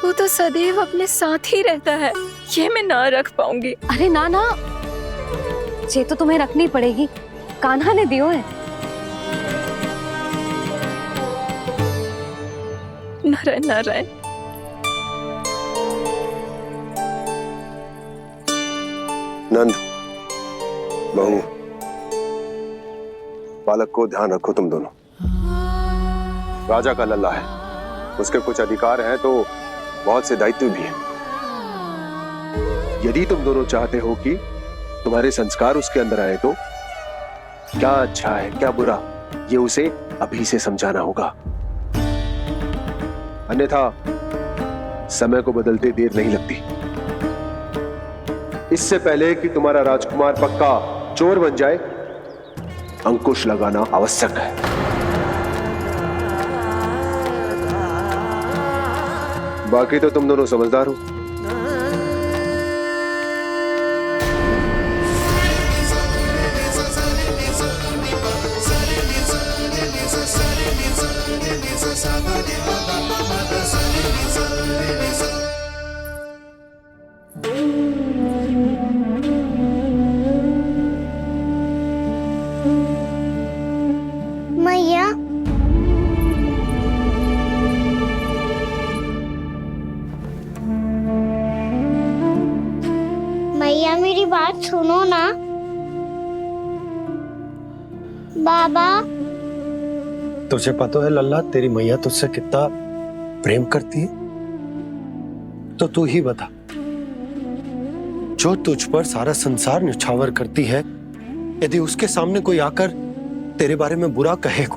वो तो सदैव अपने साथ ही रहता है। ये मैं ना रख पाऊंगी। अरे ना ना, ये तो तुम्हें रखनी पड़ेगी। कान्हा ने दियो है। नारायण नारायण। नंद, बहू, बालक को ध्यान रखो तुम दोनों। राजा का लल्ला है, उसके कुछ अधिकार हैं तो बहुत से दायित्व भी हैं। यदि तुम दोनों चाहते हो कि तुम्हारे संस्कार उसके अंदर आए तो क्या अच्छा है क्या बुरा, ये उसे अभी से समझाना होगा। अन्यथा समय को बदलते देर नहीं लगती। इससे पहले कि तुम्हारा राजकुमार पक्का चोर बन जाए, अंकुश लगाना आवश्यक है। बाकी तो तुम दोनों समझदार हो। मैया, मैया मेरी बात सुनो ना। बाबा, तुझे पता है लल्ला, तेरी मैया तुझसे कितना प्रेम करती है, तो तू ही बता। जो तुझ पर सारा संसार न्यौछावर करती है, यदि उसके सामने कोई आकर तेरे बारे में बुरा कहेगो,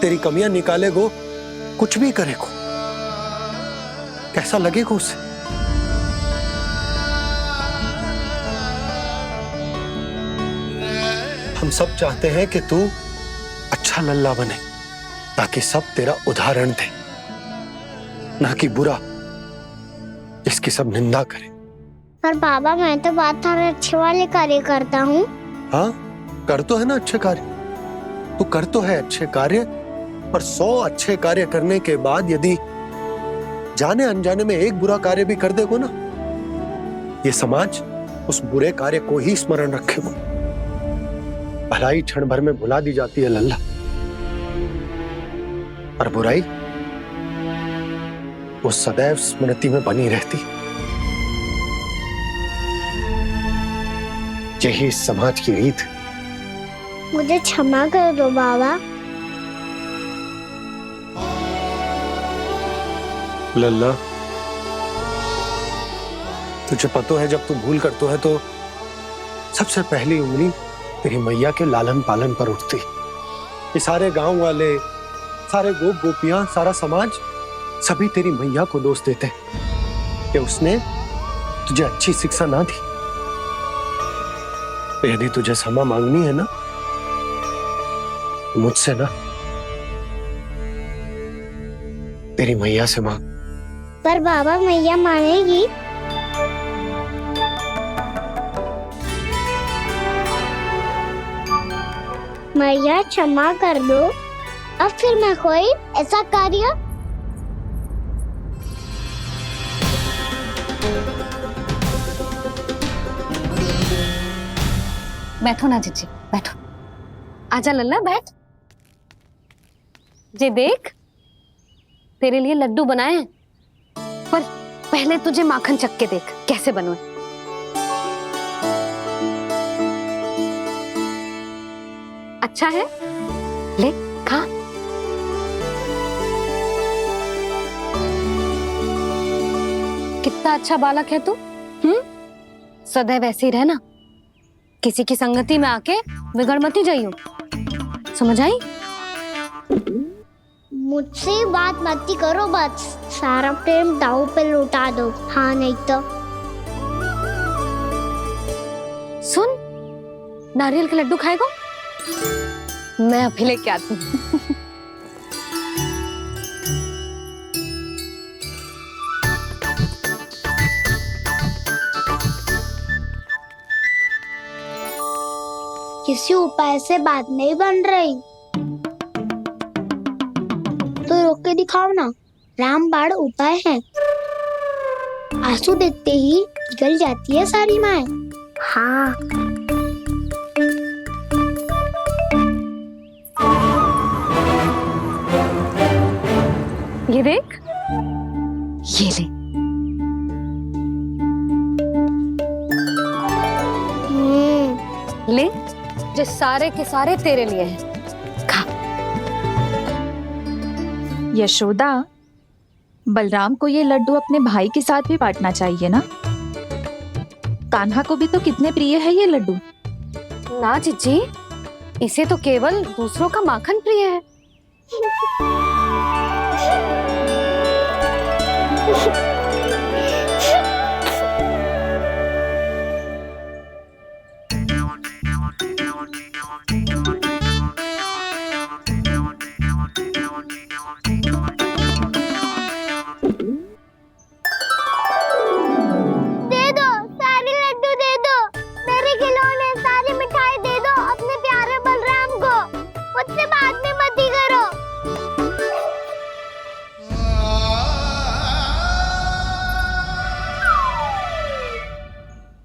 तेरी कमियां निकालेगो, कुछ भी करेगो, कैसा लगेगा उसे? हम सब चाहते हैं कि तू अच्छा लल्ला बने, ताकि सब तेरा उदाहरण दे, ना कि बुरा जिसकी सब निंदा करे। पर बाबा मैं तो बात थारे अच्छे वाले कार्य करता हूँ। हाँ, कर तो है ना अच्छे कार्य, तू कर तो है अच्छे कार्य, पर 100 अच्छे कार्य करने के बाद यदि जाने अनजाने में एक बुरा कार्य भी कर देगो ना, ये समाज उस बुरे कार्य को ही स्मरण रखेगो। भलाई क्षण भर में भुला दी जाती है लल्ला, और बुराई वो सदैव स्मृति में बनी रहती। यही इस समाज की रीत। मुझे क्षमा कर दो बाबा। लल्ला, तुझे पता है जब तू भूल करतो है तो सबसे पहली उंगली तेरी मैया के लालन पालन पर उठती। ये सारे गांव वाले, सारे गोप गोपियां, सारा समाज सभी तेरी मैया को दोष देते हैं कि उसने तुझे अच्छी शिक्षा ना दी। तो यदि तुझे क्षमा मांगनी है ना, मुझसे ना, तेरी मैया से मांग। पर बाबा मैया मानेगी? मैया क्षमा कर दो, अब फिर मैं कोई ऐसा कार्य। बैठो ना जीजी, बैठो। आजा लल्ला, बैठ। जे देख, तेरे लिए लड्डू बनाए हैं, पर पहले तुझे माखन चख के देख कैसे बनो। अच्छा है, ले खा। कितना अच्छा बालक है तू। सदैव ऐसे ही रहना, किसी की संगति में आके बिगड़ मती जाइयो, समझ आई? मुझसे बात मत करो, बस सारा प्रेम दाव पे लौटा दो। हाँ नहीं तो सुन, नारियल के लड्डू खाएगा? मैं अभी लेके आती हूँ। किसी उपाय से बात नहीं बन रही तो रोक के दिखाओ ना। रामबाण उपाय है, आंसू देखते ही जल जाती है सारी माए। हाँ ये देख, ये ले। ले, जो सारे के सारे तेरे लिए हैं, खा। यशोदा, बलराम को ये लड्डू अपने भाई के साथ भी बांटना चाहिए ना। कान्हा को भी तो कितने प्रिय है ये लड्डू। ना जीजी, इसे तो केवल दूसरों का माखन प्रिय है।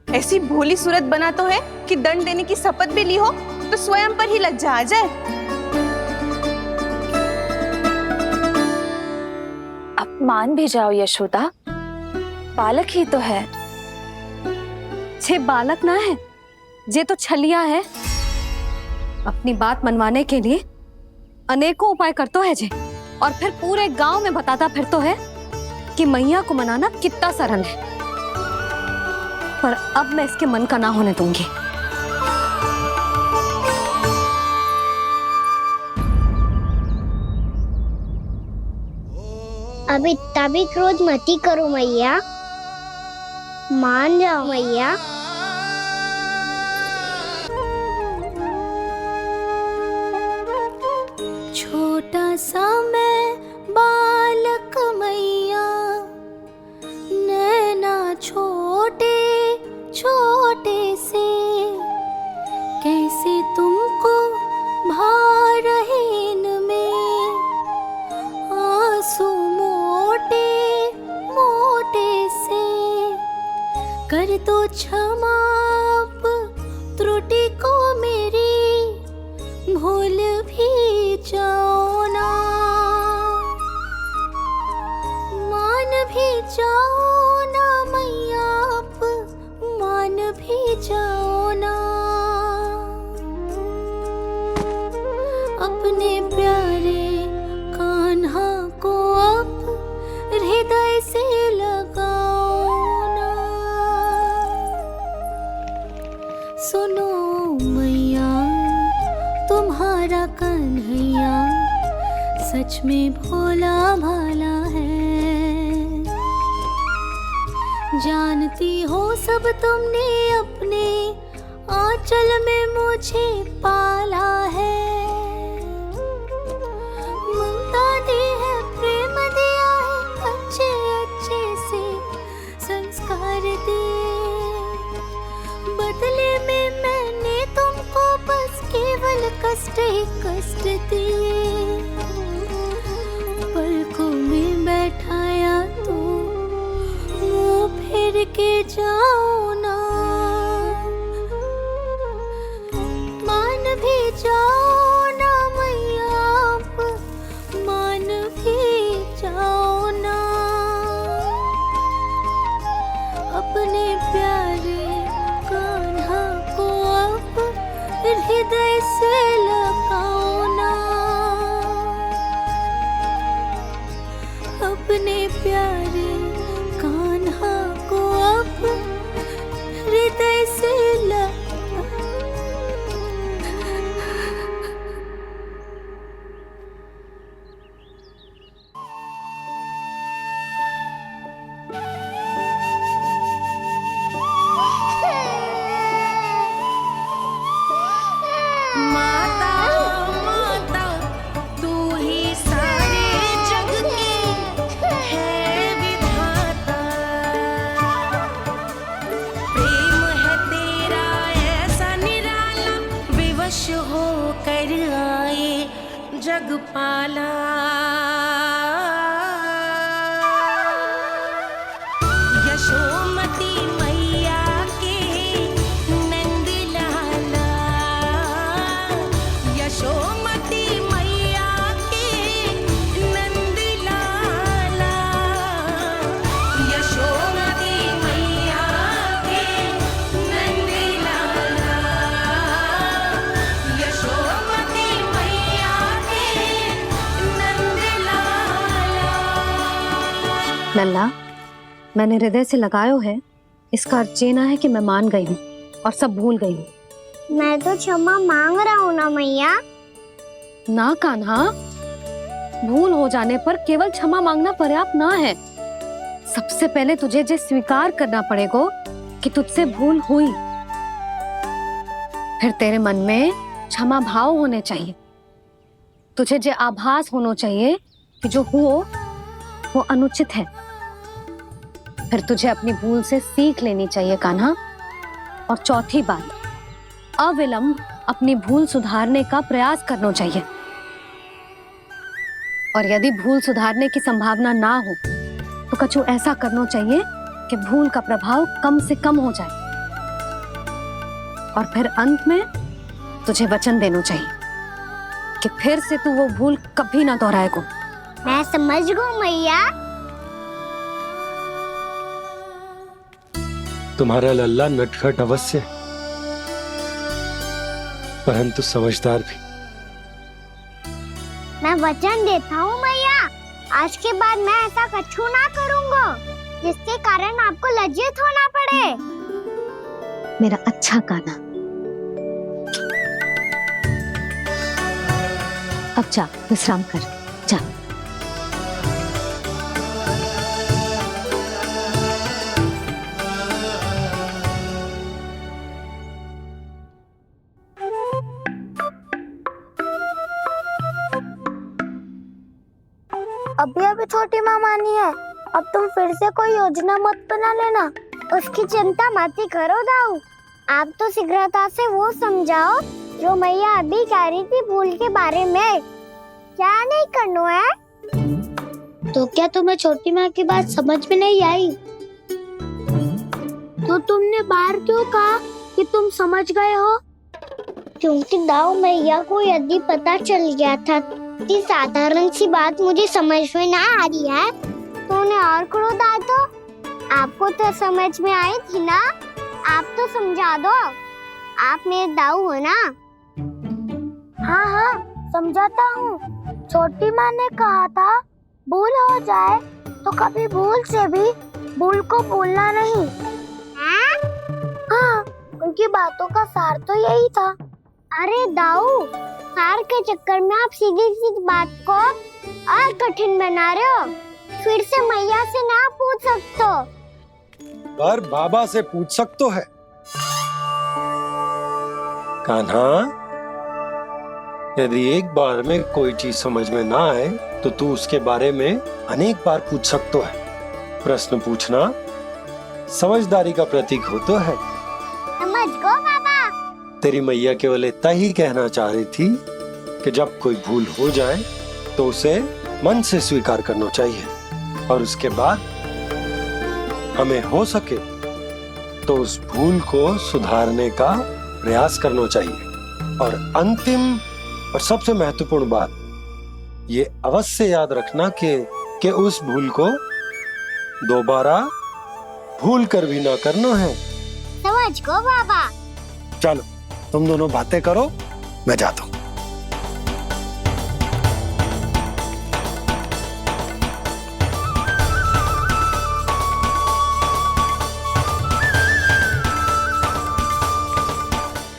ऐसी भोली सूरत बना तो है कि दंड देने की शपथ भी ली हो तो स्वयं पर ही लज्जा आ जाए। अब मान भी जाओ यशोदा, बालक ही तो है। छे बालक ना है, ये तो छलिया है। अपनी बात मनवाने के लिए अनेकों उपाय करतो है जे, और फिर पूरे गांव में बताता फिरतो है कि मैया को मनाना कितना सरल है। पर अब मैं इसके मन का ना होने दूंगी। अब इतना भी क्रोध मती करो मैया, मान जाओ मैया। छोट छोटा सा मैं बालक मैया, नैना छोटे छोटे से, कैसे तुमको भा रहे इनमें आंसू मोटे मोटे से। कर दो क्षमा त्रुटि को मेरी, भूल भी जाओ ना, मान भी जाओ ना मैया, आप मान भी जाओ ना। अपने प्यारे कान्हा को अब हृदय से लगाओ ना। सुनो मैया, तुम्हारा कन्हैया सच में भोला भाला है। जानती हो सब तुमने अपने आंचल में मुझे पाला है। ममता दी है, प्रेम दिया है, अच्छे अच्छे से संस्कार दिए। बदले में मैंने तुमको बस केवल कष्ट ही कष्ट दिए। पलकों में बैठाया तो मुंह फेर के जाओ ना, मान भी जाओ ना मैया, आप मान भी जाओ ना। अपने प्यारे कान्हा को अब हृदय से लगाओ ना। अपने प्यारे कान्हा को अब हृदय से माता माता तू ही सारे जग की है विधाता। प्रेम है तेरा ऐसा निराला, विवश हो कर आए जग पाला। यशोमती मैया के नंद लाला, यशोमती मैया के नंद लाला, यशोमती मैया के नंद लाला, यशोमती मैया के नंद लाला। लल्ला, मैंने हृदय से लगायो है, इसका अर्थ ये ना है कि मैं मान गई हूँ और सब भूल गई हूँ। मैं तो क्षमा मांग रहा हूँ ना मैया। ना कान्हा, भूल हो जाने पर केवल क्षमा मांगना पर्याप्त ना है। सबसे पहले तुझे ये स्वीकार करना पड़ेगा कि तुझसे भूल हुई। फिर तेरे मन में क्षमा भाव होने चाहिए। तुझे ये आभास होना चाहिए कि जो हुआ वो अनुचित है। फिर तुझे अपनी भूल से सीख लेनी चाहिए कान्हा। और चौथी बात, अविलंब अपनी भूल सुधारने का प्रयास करना चाहिए। और यदि भूल सुधारने की संभावना ना हो तो कछु ऐसा करना चाहिए कि भूल का प्रभाव कम से कम हो जाए। और फिर अंत में तुझे वचन देना चाहिए कि फिर से तू वो भूल कभी ना दोहराएगा। मैं समझ गई मैया। तुम्हारा लल्ला नटखट अवश्य, परंतु समझदार भी। मैं वचन देता हूँ मैया, आज के बाद मैं ऐसा कछु ना करूँगा जिसके कारण आपको लज्जित होना पड़े। मेरा अच्छा कान्हा, अब जा विश्राम कर, जा। छोटी माँ मानी है। अब तुम फिर से कोई योजना मत बना लेना। उसकी चिंता मत ही करो दाऊ। आप तो शीघ्रता से वो समझाओ जो मैया अभी कह रही थी भूल के बारे में। क्या नहीं करना है? तो क्या तुम्हें छोटी माँ की बात समझ में नहीं आई? तो तुमने बाहर क्यों कहा कि तुम समझ गए हो? क्योंकि दाऊ मैया को यदि पता चल गया था कि साधारण सी बात मुझे समझ में ना आ रही है तो उन्हें और क्रोध आया तो आपको तो समझ में आई थी ना। आप तो समझा दो। आप मेरे दाऊ हो ना। हाँ हाँ समझाता हूँ। छोटी माँ ने कहा था भूल हो जाए तो कभी भूल से भी भूल को भूलना नहीं। हाँ उनकी बातों का सार तो यही था। अरे दाऊ, सार के चक्कर में आप सीधी सीधी बात को और कठिन बना रहे हो। फिर से मैया से ना पूछ सकते हो पर बाबा से पूछ सकते है। कान्हा, यदि एक बार में कोई चीज समझ में ना आए तो तू उसके बारे में अनेक बार पूछ सकते है। प्रश्न पूछना समझदारी का प्रतीक होता है। समझ गो बाबा। तेरी मैया केवल इतना ही कहना चाह रही थी कि जब कोई भूल हो जाए तो उसे मन से स्वीकार करना चाहिए और उसके बाद हमें हो सके तो उस भूल को सुधारने का प्रयास करना चाहिए। और अंतिम और सबसे महत्वपूर्ण बात ये अवश्य याद रखना कि उस भूल को दोबारा भूल कर भी ना करना है। समझ गो बाबा। चलो तुम दोनों बातें करो, मैं जाता हूँ।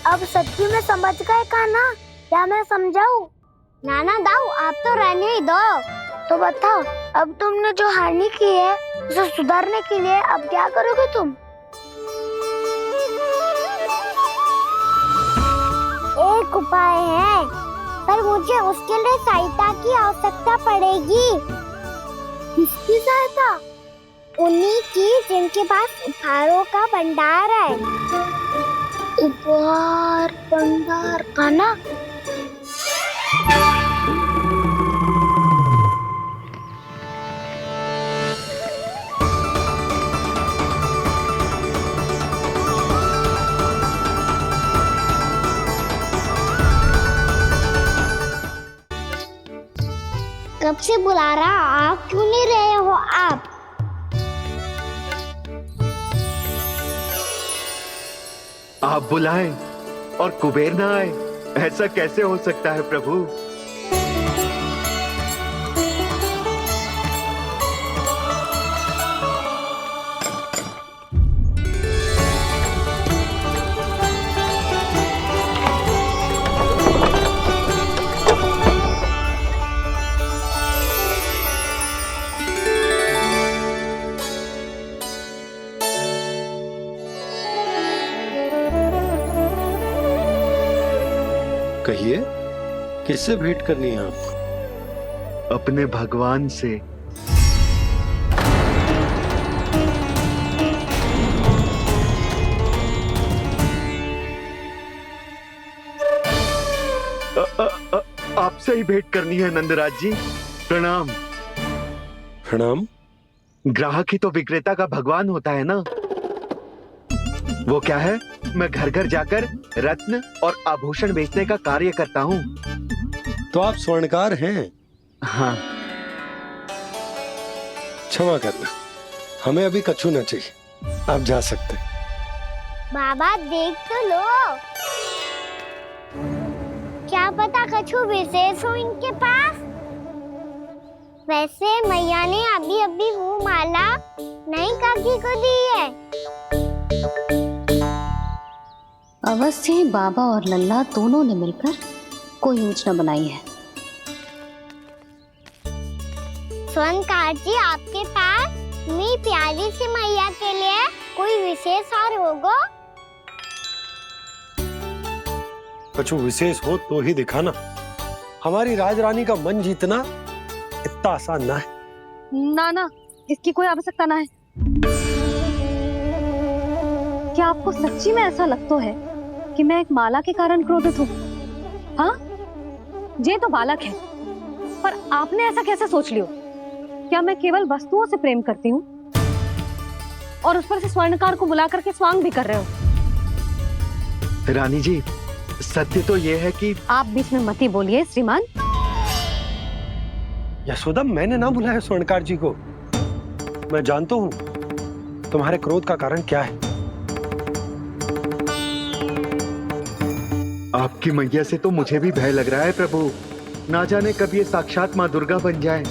अब सच्ची में समझ गए कान्हा? क्या मैं समझाऊं? नाना दाऊ आप तो रहने ही दो। तो बताओ अब तुमने जो हानि की है उसे सुधारने के लिए अब क्या करोगे तुम? एक उपाय है पर मुझे उसके लिए सहायता की आवश्यकता पड़ेगी। किसकी सहायता? उन्हीं की जिनके पास उपहारों का भंडार है। उपहार भंडार का ना? कब से बुला रहा, आप क्यों नहीं रहे हो? आप बुलाएं और कुबेर ना आए, ऐसा कैसे हो सकता है प्रभु? कहिए, किससे भेंट करनी है आपको? अपने भगवान से। आपसे ही भेंट करनी है नंदराज जी। प्रणाम। प्रणाम। ग्राहक ही तो विक्रेता का भगवान होता है ना। वो क्या है, मैं घर घर जाकर रत्न और आभूषण बेचने का कार्य करता हूँ। तो आप स्वर्णकार हैं? हाँ। क्षमा करना, हमें अभी कछु न चाहिए, आप जा सकते। बाबा देख तो लो, क्या पता कछु विशेष हो इनके पास। वैसे मैया ने अभी अभी वो माला नई काकी को दी है। अवश्य ही बाबा और लल्ला दोनों ने मिलकर कोई योजना बनाई है। स्वर्णकार जी, आपके पास मेरी प्यारी सी मैया के लिए कोई विशेष हार होगा? कछु विशेष हो तो ही दिखाना। हमारी राजरानी का मन जीतना इतना आसान ना है। ना ना, इसकी कोई आवश्यकता ना है। क्या आपको सच्ची में ऐसा लगता है कि मैं एक माला के कारण क्रोधित हूँ? हाँ, ये तो बालक है, पर आपने ऐसा कैसे सोच लियो? क्या मैं केवल वस्तुओं से प्रेम करती हूँ और उस पर से स्वर्णकार को बुला करके स्वांग भी कर रहे हो? रानी जी, सत्य तो ये है कि आप बीच में मत ही बोलिए श्रीमान। यशोदा, मैंने ना बुलाया स्वर्णकार जी को। मैं जानता हूँ तुम्हारे क्रोध का कारण क्या है। आपकी मैया से तो मुझे भी भय लग रहा है प्रभु। ना जाने कब ये साक्षात माँ दुर्गा बन जाए।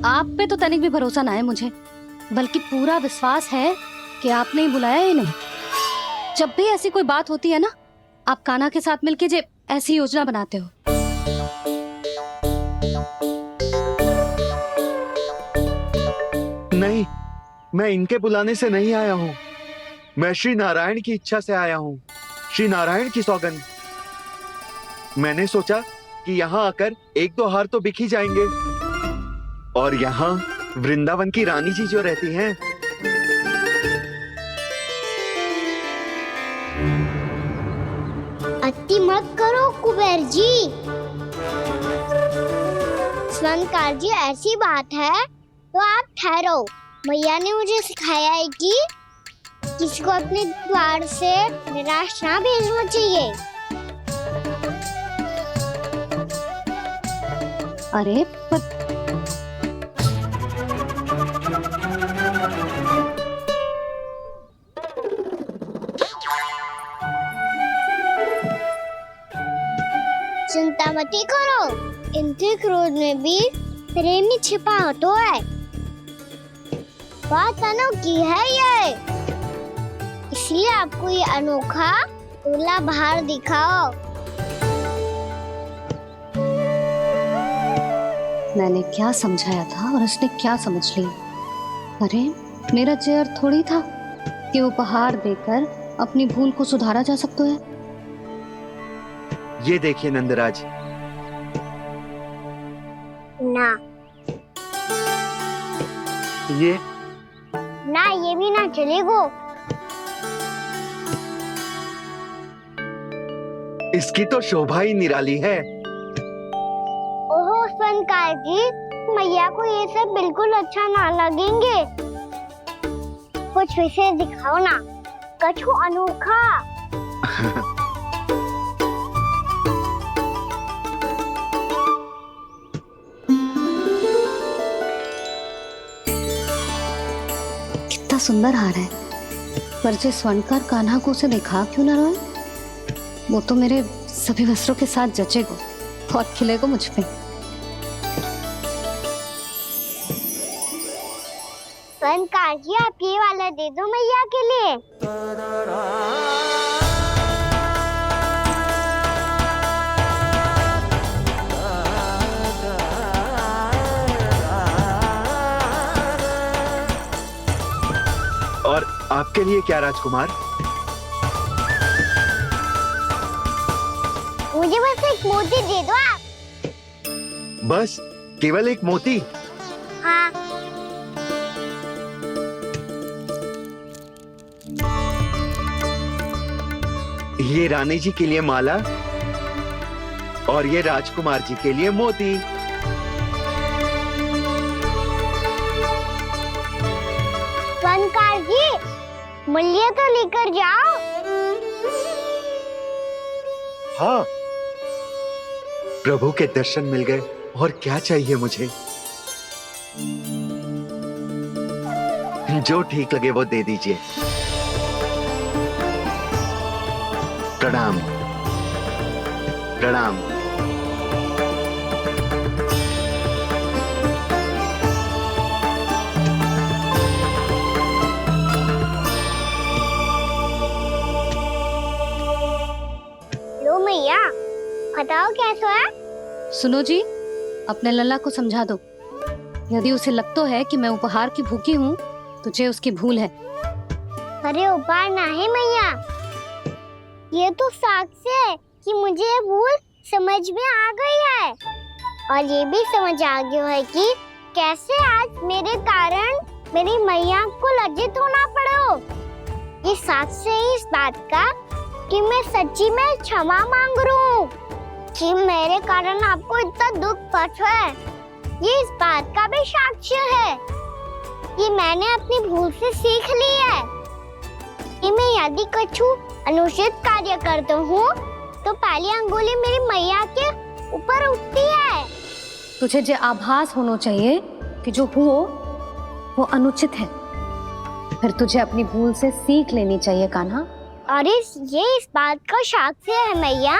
आप पे तो तनिक भी भरोसा ना है मुझे, बल्कि पूरा विश्वास है कि आपने ही बुलाया ही नहीं। जब भी ऐसी कोई बात होती है ना, आप कान्हा के साथ मिलके जे ऐसी योजना बनाते हो। नहीं, मैं इनके बुलाने से नहीं आया हूँ। मैं श्री नारायण की इच्छा से आया हूँ, श्री नारायण की सौगंध। मैंने सोचा कि यहाँ आकर एक दो हार तो बिक ही जाएंगे, और यहाँ वृंदावन की रानी जी जो रहती हैं। अति मत करो कुबेर जी। स्वर्णकार जी, ऐसी बात है तो आप ठहरो। मैया ने मुझे सिखाया है कि किसी को अपने द्वार से निराश ना भेजना चाहिए। अरे पर चिंता मत करो, इनके क्रोध में भी प्रेम ही छिपा होता है। बात अनोखी है ये, इसलिए आपको ये अनोखा दूल्हा बाहर दिखाओ। मैंने क्या समझाया था और उसने क्या समझ लिया? अरे मेरा चेयर थोड़ी था कि उपहार देकर अपनी भूल को सुधारा जा सकता है। ये देखिए नंदराज। ना ये ना, ये भी ना चलेगो। इसकी तो शोभा ही निराली है। ओहो स्वर्णकार जी, मैया को ये सब बिल्कुल अच्छा ना लगेंगे। कुछ विशेष दिखाओ ना, कुछ अनोखा। कितना सुंदर हार है, पर जो स्वर्णकार कान्हा को उसे देखा क्यों ना रोए? वो तो मेरे सभी वस्त्रों के साथ जचेगा, बहुत खिलेगा मुझ पे। स्वर्णकार जी, आप ये वाला दे दो मैया के लिए। और आपके लिए क्या राजकुमार? मुझे बस एक मोती दे दो आप। बस केवल एक मोती? हाँ। ये रानी जी के लिए माला और ये राजकुमार जी के लिए मोती। स्वर्णकार जी, मूल्य तो लेकर जाओ। हाँ, प्रभु के दर्शन मिल गए, और क्या चाहिए मुझे? जो ठीक लगे वो दे दीजिए। प्रणाम प्रणाम। लो मैया, बताओ कैसा है? सुनो जी, अपने लल्ला को समझा दो। यदि उसे लगता है कि मैं उपहार की भूखी हूँ, तो ये उसकी भूल है। अरे उपहार ना है मैया, ये तो साक्ष्य है कि मुझे ये भूल समझ में आ गई है। और ये भी समझ आ गया है कि कैसे आज मेरे कारण मेरी मैया को लज्जित होना पड़ो। ये साक्ष्य है इस बात का कि मैं सच्ची में क्षमा मांग रहा हूँ कि मेरे कारण आपको इतना दुख पहुंचा है। ये इस बात का भी साक्ष्य है कि मैंने अपनी भूल से सीख ली है कि मैं यदि कुछ अनुचित कार्य करता हूँ तो पहली अंगुली मेरी मैया के ऊपर उठती है। तुझे जो आभास होना चाहिए कि जो हुआ वो अनुचित है, फिर तुझे अपनी भूल से सीख लेनी चाहिए कान्हा। और ये इस बात का साक्ष्य है मैया